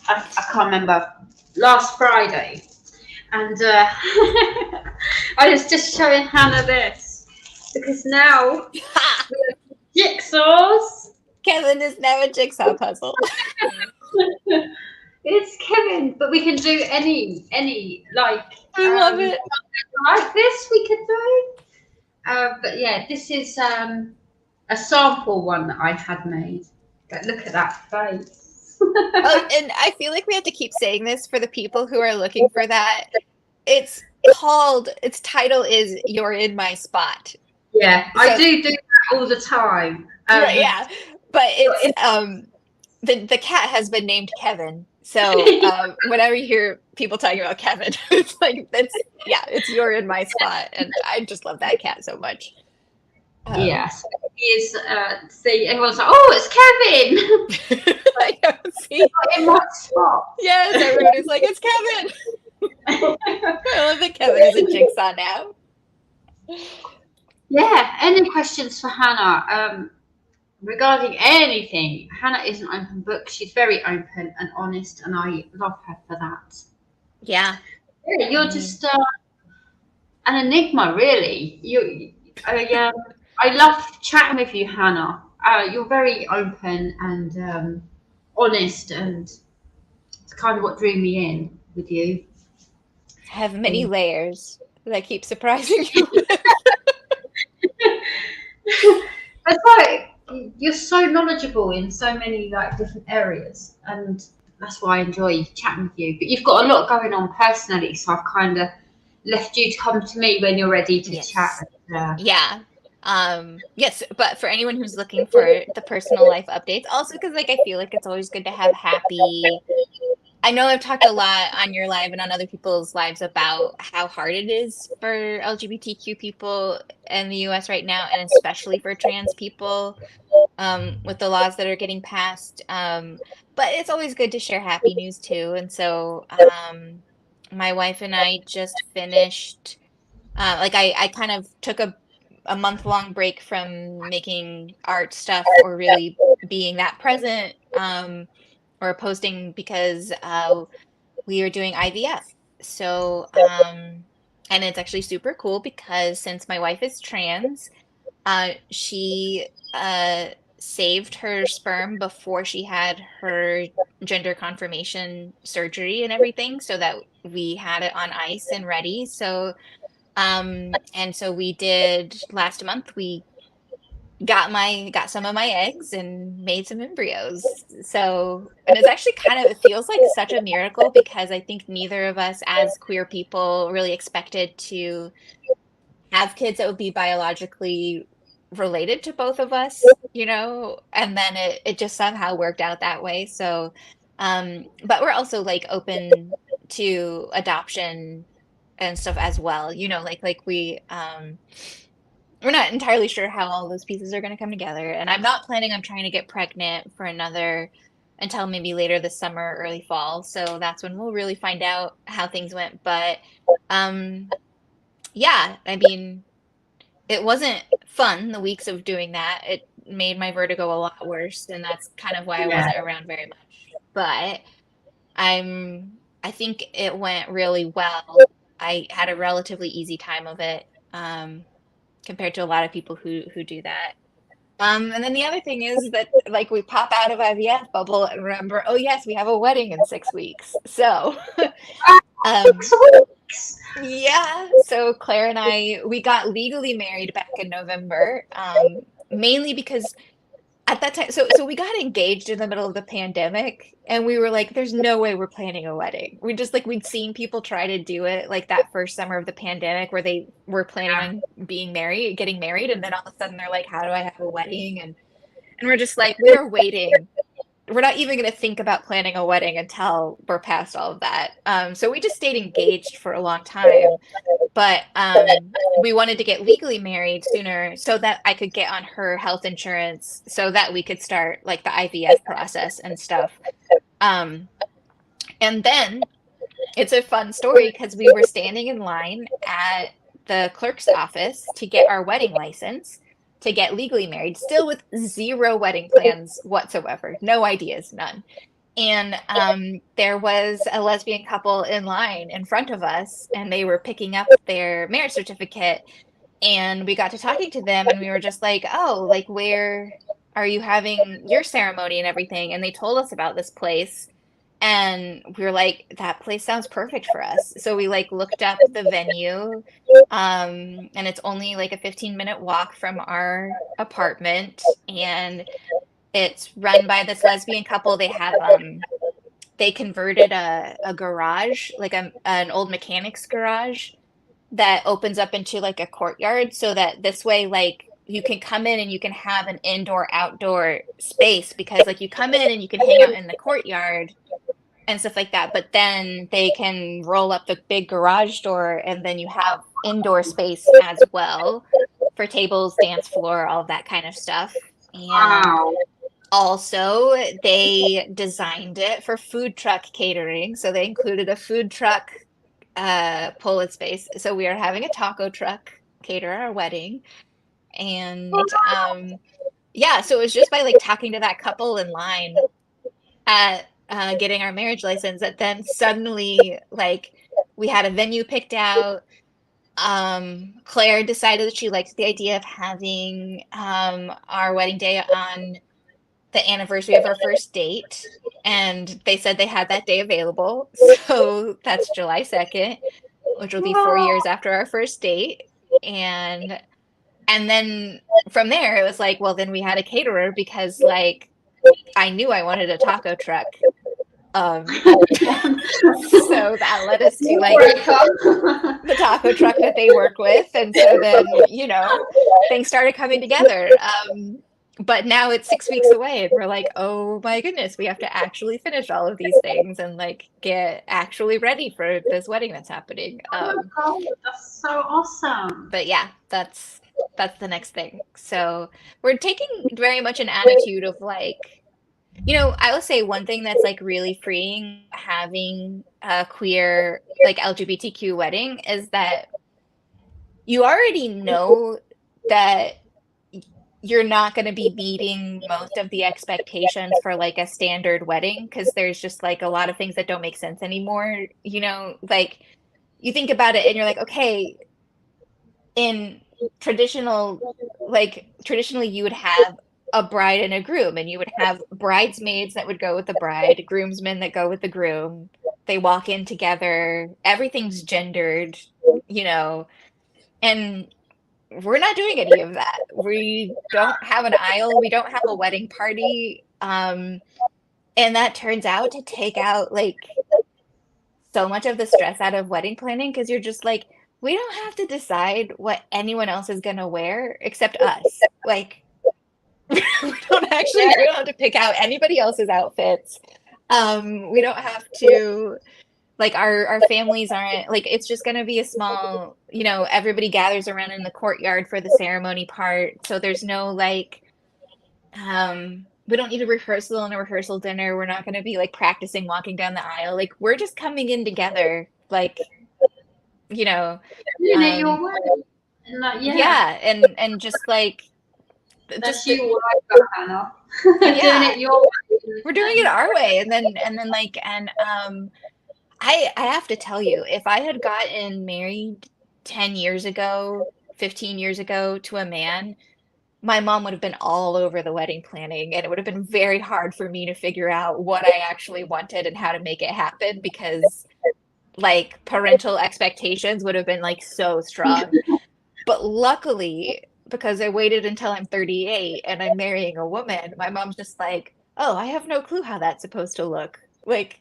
I can't remember, last Friday, and I was just showing Hannah this because now jigsaws. Kevin is now a jigsaw puzzle. It's Kevin, but we can do any like. I love it. Like this, we could do. But yeah, this is a sample one that I had made. But look at that face. Oh, and I feel like we have to keep saying this for the people who are looking for that. Its title is "You're in My Spot." Yeah, so, I do that all the time. Yeah, but it's the cat has been named Kevin. So whenever you hear people talking about Kevin, it's like it's "You're in My Spot," and I just love that cat so much. Yes, he is. See, everyone's like, "Oh, it's Kevin." I know, see, in my spot. Yes, everybody's like, "It's Kevin." I love that Kevin is a jigsaw now. Yeah. Any questions for Hannah? Regarding anything, Hannah is an open book. She's very open and honest, and I love her for that. Yeah. You're just an enigma, really. I love chatting with you, Hannah. You're very open and honest, and it's kind of what drew me in with you. I have many layers that I keep surprising you with. That's why you're so knowledgeable in so many different areas, and that's why I enjoy chatting with you. But you've got a lot going on personally, so I've kind of left you to come to me when you're ready to chat. Yeah. Yes, but for anyone who's looking for the personal life updates, also because I feel like it's always good to have happy. I know I've talked a lot on your live and on other people's lives about how hard it is for LGBTQ people in the US right now, and especially for trans people with the laws that are getting passed. But it's always good to share happy news too. And so my wife and I just finished, I kind of took a month-long break from making art stuff or really being that present or posting because we were doing IVF. So, and it's actually super cool because since my wife is trans, she saved her sperm before she had her gender confirmation surgery and everything so that we had it on ice and ready. So, and so we did last month, we got some of my eggs and made some embryos. So, and it's actually it feels like such a miracle because I think neither of us as queer people really expected to have kids that would be biologically related to both of us, and then it just somehow worked out that way. So, but we're also like open to adoption and stuff as well, we're not entirely sure how all those pieces are going to come together. And I'm not planning on trying to get pregnant until maybe later this summer, early fall. So that's when we'll really find out how things went. But yeah, I mean, it wasn't fun, the weeks of doing that. It made my vertigo a lot worse. And that's kind of why I wasn't around very much. But I think it went really well. I had a relatively easy time of it. Compared to a lot of people who do that. And then the other thing is that like we pop out of IVF bubble and remember, oh yes, we have a wedding in 6 weeks. So 6 weeks. yeah. So Claire and we got legally married back in November, mainly because at that time, so we got engaged in the middle of the pandemic, and we were like, "There's no way we're planning a wedding." We just we'd seen people try to do it like that first summer of the pandemic, where they were planning on getting married, and then all of a sudden they're like, "How do I have a wedding?" And we're just like, we are waiting. We're not even going to think about planning a wedding until we're past all of that. So we just stayed engaged for a long time. But we wanted to get legally married sooner so that I could get on her health insurance so that we could start like the IVF process and stuff. And then it's a fun story because we were standing in line at the clerk's office to get our wedding license to get legally married, still with zero wedding plans whatsoever, no ideas, none. And there was a lesbian couple in line in front of us, and they were picking up their marriage certificate. And we got to talking to them, and we were just like, oh, like, where are you having your ceremony and everything? And they told us about this place. And we were like, that place sounds perfect for us. So we looked up the venue, and it's only like a 15-minute walk from our apartment. And it's run by this lesbian couple. They have they converted a garage, like an old mechanic's garage that opens up into like a courtyard, so that this way you can come in and you can have an indoor outdoor space, because you come in and you can hang out in the courtyard and stuff like that, but then they can roll up the big garage door and then you have indoor space as well for tables, dance floor, all of that kind of stuff. And also, they designed it for food truck catering. So they included a food truck pull-in space. So we are having a taco truck cater our wedding. And yeah, so it was just by talking to that couple in line at getting our marriage license that then suddenly we had a venue picked out. Claire decided that she liked the idea of having our wedding day on the anniversary of our first date, and they said they had that day available. So that's July 2nd, which will be 4 years after our first date. And then from there, it was like, well, then we had a caterer because I knew I wanted a taco truck. So that led us to the taco truck that they work with. And so then, things started coming together. But now it's 6 weeks away and we're like, oh my goodness, we have to actually finish all of these things and get actually ready for this wedding that's happening. Oh my God, that's so awesome. But yeah, that's the next thing. So we're taking very much an attitude of I will say one thing that's really freeing having a queer LGBTQ wedding is that you already know that you're not going to be meeting most of the expectations for a standard wedding, because there's just a lot of things that don't make sense anymore. You think about it and you're like, okay, in traditionally you would have a bride and a groom, and you would have bridesmaids that would go with the bride, groomsmen that go with the groom. They walk in together. Everything's gendered, and we're not doing any of that. We don't have an aisle. We don't have a wedding party. And that turns out to take out like so much of the stress out of wedding planning because you're just like, we don't have to decide what anyone else is gonna wear except us. Like, we don't have to pick out anybody else's outfits. We don't have to like our families aren't like it's just gonna be a small, everybody gathers around in the courtyard for the ceremony part. So there's no like we don't need a rehearsal and a rehearsal dinner. We're not gonna be like practicing walking down the aisle. Like we're just coming in together, like, your way. And like, yeah, and just like that's you all over, Hannah. Doing it your way. We're doing it our way. And then I have to tell you, if I had gotten married 10 years ago, 15 years ago to a man, my mom would have been all over the wedding planning, and it would have been very hard for me to figure out what I actually wanted and how to make it happen because like parental expectations would have been like so strong. But luckily, because I waited until I'm 38 and I'm marrying a woman, my mom's just like, oh, I have no clue how that's supposed to look. Like,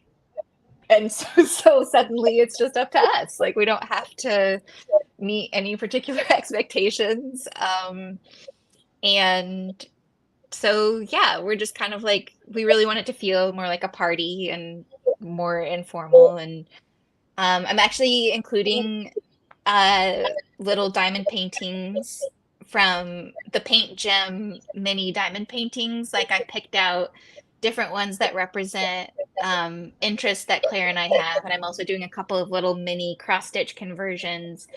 and so suddenly it's just up to us. Like, we don't have to meet any particular expectations. And so, yeah, we're just kind of like, we really want it to feel more like a party and more informal. And I'm actually including little diamond paintings from the Paint Gem mini diamond paintings. Like I picked out different ones that represent interests that Claire and I have. And I'm also doing a couple of little mini cross-stitch conversions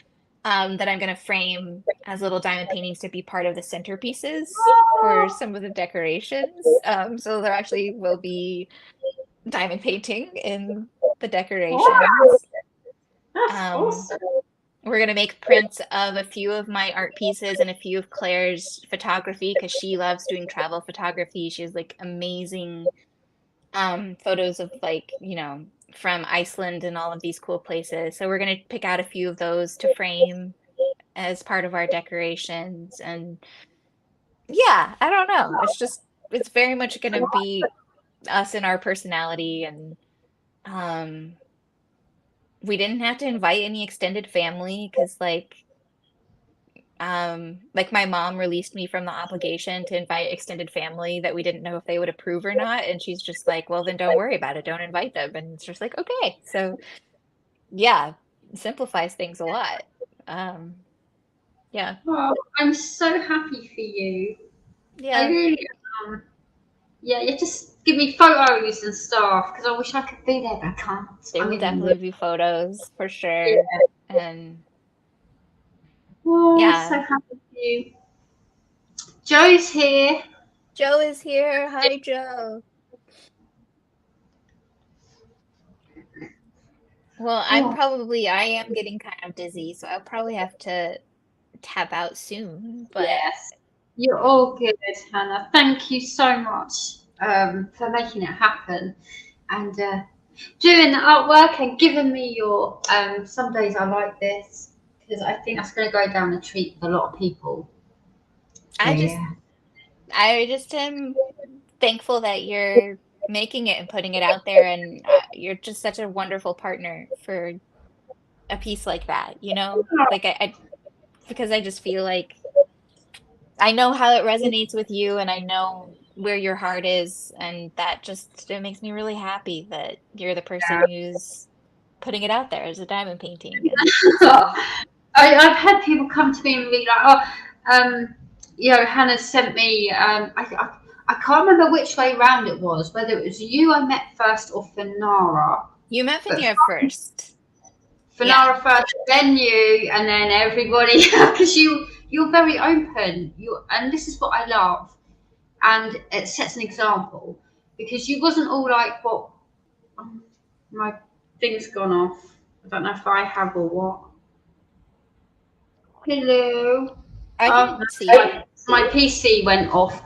that I'm going to frame as little diamond paintings to be part of the centerpieces for some of the decorations. So there actually will be diamond painting in the decorations. Wow. That's awesome. We're going to make prints of a few of my art pieces and a few of Claire's photography because she loves doing travel photography. She has like amazing photos of like, from Iceland and all of these cool places. So we're going to pick out a few of those to frame as part of our decorations. And yeah, I don't know. It's very much going to be us and our personality. And we didn't have to invite any extended family because like my mom released me from the obligation to invite extended family that we didn't know if they would approve or not. And she's just like, well, then don't worry about it. Don't invite them. And it's just like, okay. So yeah, simplifies things a lot. Yeah. Oh, I'm so happy for you. Yeah. I really am. Yeah, you just give me photos and stuff because I wish I could be there, but I can't. There will definitely be photos for sure. Yeah. And oh, yeah. I'm so happy for you. Joe's here. Joe is here. Hi, Joe. Well, I am getting kind of dizzy, so I'll probably have to tap out soon. But yes, you're all good, Hannah. Thank you so much for making it happen and doing the artwork and giving me your. Some days I like this because I think that's going to go down a treat with a lot of people. I just am thankful that you're making it and putting it out there, and you're just such a wonderful partner for a piece like that, like because I just feel like I know how it resonates with you and I know where your heart is, and that just, it makes me really happy that you're the person who's putting it out there as a diamond painting. I've had people come to me and be like, Hannah sent me, I can't remember which way round it was, whether it was you I met first or Fanara. You met Fanara first. Fanara first, then you, and then everybody, because you're very open. And this is what I love, and it sets an example because you wasn't all like, what? My thing's gone off. I don't know if I have or what. Hello. I didn't see it. My PC went off.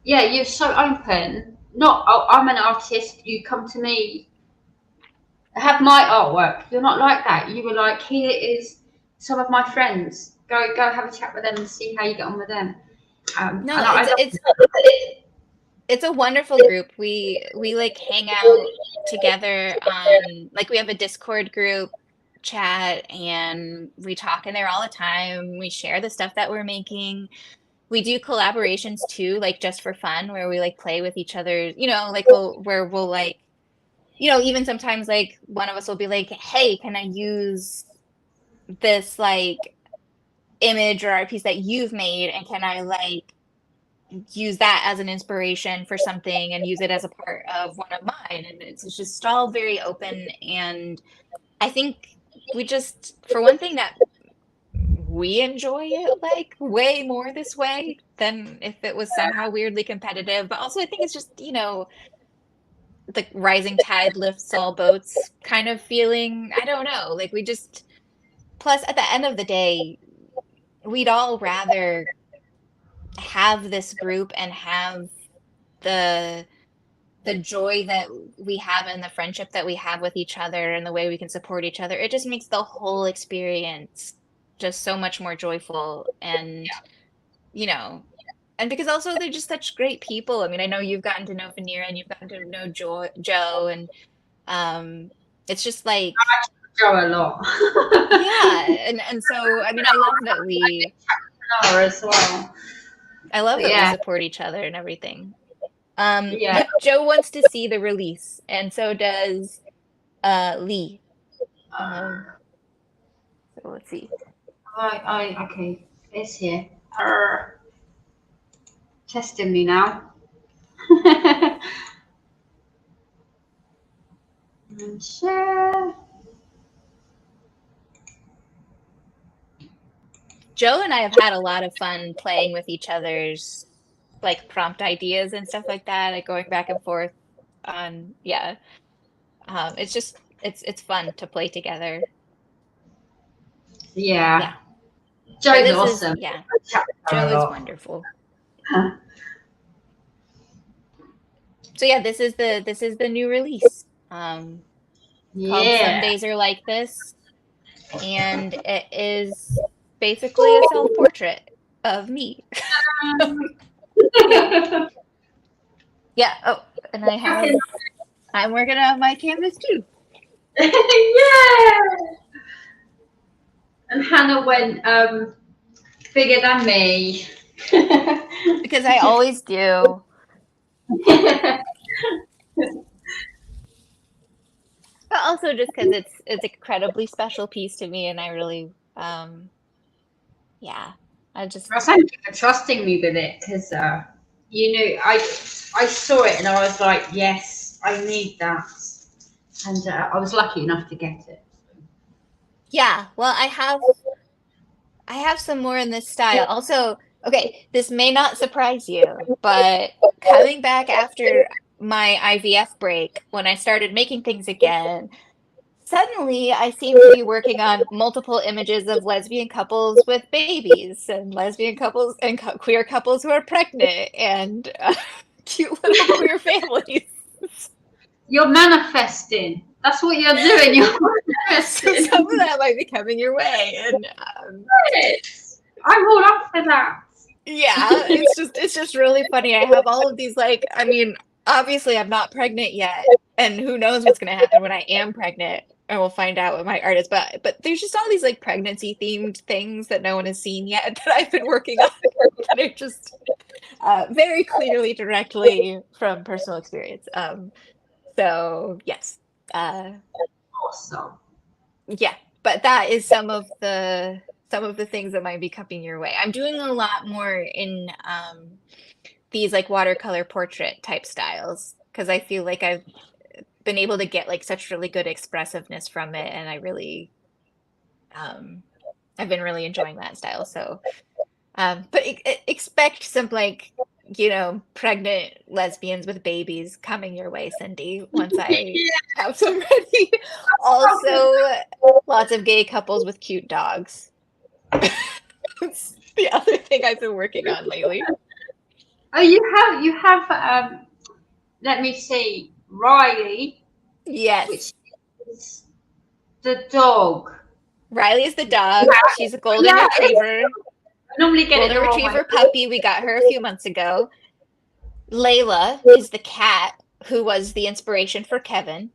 Yeah, you're so open. Not, I'm an artist. You come to me. Have my artwork. You're not like that. You were like, here is some of my friends. go have a chat with them and see how you get on with them. No, it's a wonderful group. We like hang out together on, like, we have a Discord group chat and we talk in there all the time. We share the stuff that we're making. We do collaborations too, like just for fun, where we like play with each other, you know, like we'll like, you know, even sometimes like one of us will be like, hey, can I use this like image or art piece that you've made, and can I like use that as an inspiration for something and use it as a part of one of mine? And it's just all very open. And I think we just, for one thing, that we enjoy it like way more this way than if it was somehow weirdly competitive. But also I think it's just, you know, the rising tide lifts all boats kind of feeling. I don't know, like we just, plus at the end of the day, we'd all rather have this group and have the joy that we have and the friendship that we have with each other and the way we can support each other. It just makes the whole experience just so much more joyful. And you know, and because also they're just such great people. I mean, I know you've gotten to know Vanira and you've gotten to know Joe, and it's just like Joe a lot. yeah, and so I mean, I love that we as well. I love that we support each other and everything. But Joe wants to see the release, and so does Lee. So let's see. Okay, it's here. Testing me now. And share. Joe and I have had a lot of fun playing with each other's like prompt ideas and stuff like that, like going back and forth on it's just it's fun to play together. Yeah. Joe's awesome. Joe is wonderful. Huh. So yeah, this is the new release. Called Some Days Are Like This, and it is basically a self-portrait of me. Yeah. Oh, and I'm working on my canvas too. Yeah. And Hannah went bigger than me. Because I always do. But also just because it's an incredibly special piece to me, and I really I just. Well, thank you for trusting me with it, because you know, I saw it and I was like, yes, I need that, and I was lucky enough to get it. Yeah, well, I have some more in this style. Also, okay, this may not surprise you, but coming back after my IVF break, when I started making things again, suddenly I seem to be working on multiple images of lesbian couples with babies, and lesbian couples and queer couples who are pregnant, and cute little queer families. You're manifesting. That's what you're doing. You're manifesting. Some of that might be coming your way, and I'm all up for that. Yeah, it's just really funny. I have all of these, like, I mean, obviously I'm not pregnant yet, and who knows what's gonna happen when I am pregnant, and we'll find out what my art is. But there's just all these like pregnancy themed things that no one has seen yet that I've been working on that are just very clearly directly from personal experience. So yes. Awesome. Yeah, but that is some of the things that might be coming your way. I'm doing a lot more in these like watercolor portrait type styles, because I feel like I've been able to get like such really good expressiveness from it, and I really I've been really enjoying that style. So but expect some like, you know, pregnant lesbians with babies coming your way, Cindy, once I have some ready. Also, lots of gay couples with cute dogs. It's the other thing I've been working on lately. Oh, you have let me see, Riley. Yes. Which is the dog Riley is the dog. She's a golden Yeah. retriever. I normally get Golden it the wrong retriever way. puppy. We got her a few months ago. Layla is the cat who was the inspiration for Kevin.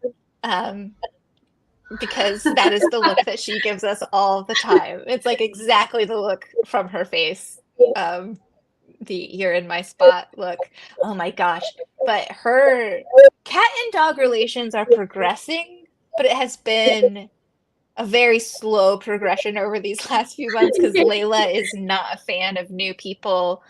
Because that is the look that she gives us all the time. It's like exactly the look from her face. The "you're in my spot" look. Oh my gosh. But her cat and dog relations are progressing, but it has been a very slow progression over these last few months because Layla is not a fan of new people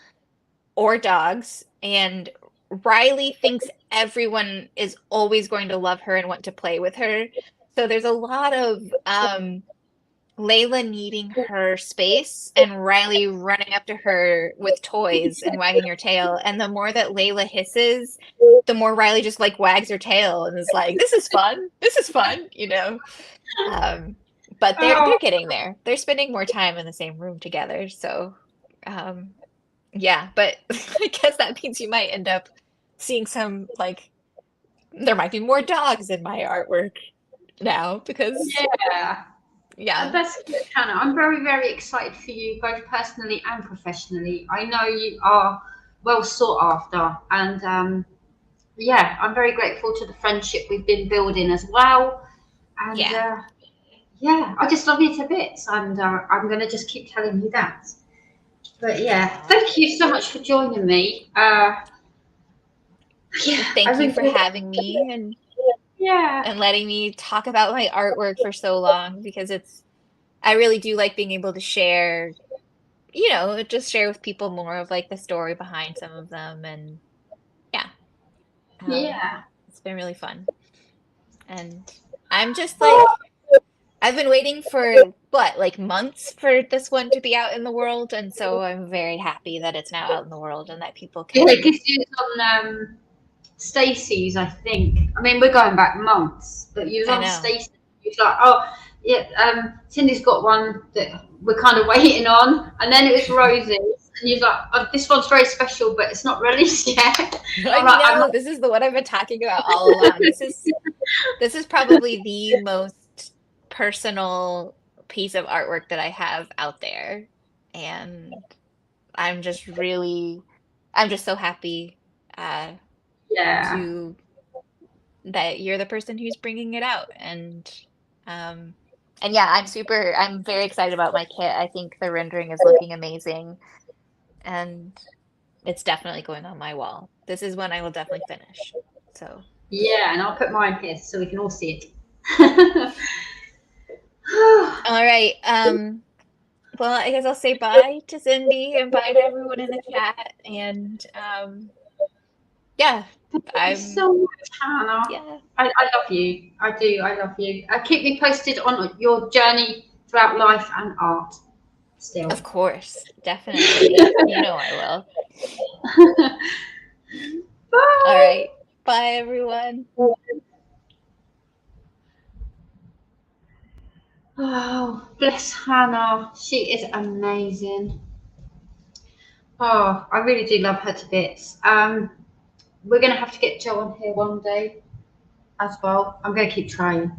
or dogs, and Riley thinks everyone is always going to love her and want to play with her. So there's a lot of Layla needing her space and Riley running up to her with toys and wagging her tail. And the more that Layla hisses, the more Riley just like wags her tail and is like, "This is fun. This is fun," you know. But they're getting there. They're spending more time in the same room together. So yeah, but I guess that means you might end up seeing some like there might be more dogs in my artwork now because Yeah. That's good, Hannah. I'm very, very excited for you, both personally and professionally. I know you are well sought after, and yeah, I'm very grateful to the friendship we've been building as well. And yeah, I just love you to bits, and I'm going to just keep telling you that. But yeah, thank you so much for joining me. Yeah, thank you for having me and letting me talk about my artwork for so long because I really do like being able to share, you know, just share with people more of like the story behind some of them. And yeah, it's been really fun. And I'm just like, I've been waiting for like months for this one to be out in the world. And so I'm very happy that it's now out in the world and that people can. Yeah, because it's on Stacy's, I think. I mean, we're going back months, but you was on Stacy. You was like, oh, yeah, Cindy's got one that we're kind of waiting on, and then it was Rosie's, and you was like, oh, this one's very special, but it's not released yet. I know, this is the one I've been talking about all along. This is probably the most personal piece of artwork that I have out there, and I'm just so happy that you're the person who's bringing it out. And yeah, I'm very excited about my kit. I think the rendering is looking amazing and it's definitely going on my wall. This is one I will definitely finish. So yeah, and I'll put mine here so we can all see it. All right. Well, I guess I'll say bye to Cindy and bye to everyone in the chat. And yeah, Thank you so much, Hannah. Yeah, I love you. I do. I love you. Keep me posted on your journey throughout life and art. Still, of course, definitely. You know I will. Bye. All right. Bye, everyone. Oh, bless Hannah. She is amazing. Oh, I really do love her to bits. We're going to have to get Jo on here one day as well. I'm going to keep trying.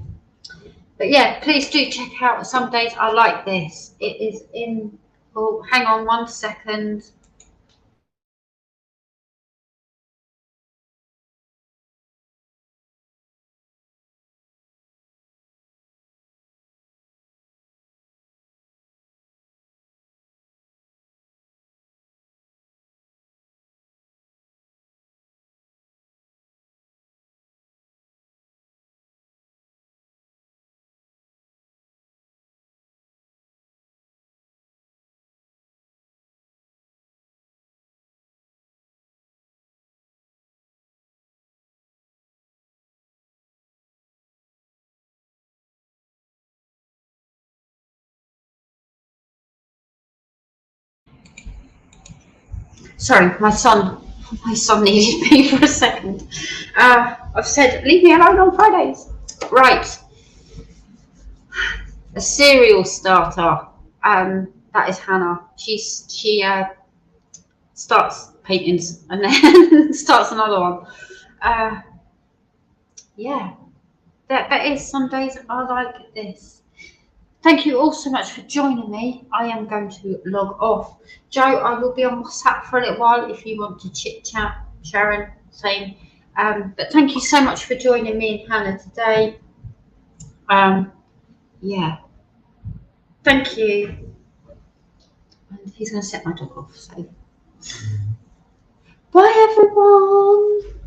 But yeah, please do check out Some Days I Like This. It is in, oh, hang on 1 second. Sorry, my son needed me for a second. I've said, leave me alone on Fridays. Right. A cereal starter. That is Hannah. She starts paintings and then starts another one. Yeah. That is Some Days I Like This. thank you all so much for joining me. I am going to log off. Joe, I will be on WhatsApp for a little while if you want to chit chat. Sharon, same. But thank you so much for joining me and Hannah today. Yeah. Thank you. And he's going to set my dog off. So, bye everyone.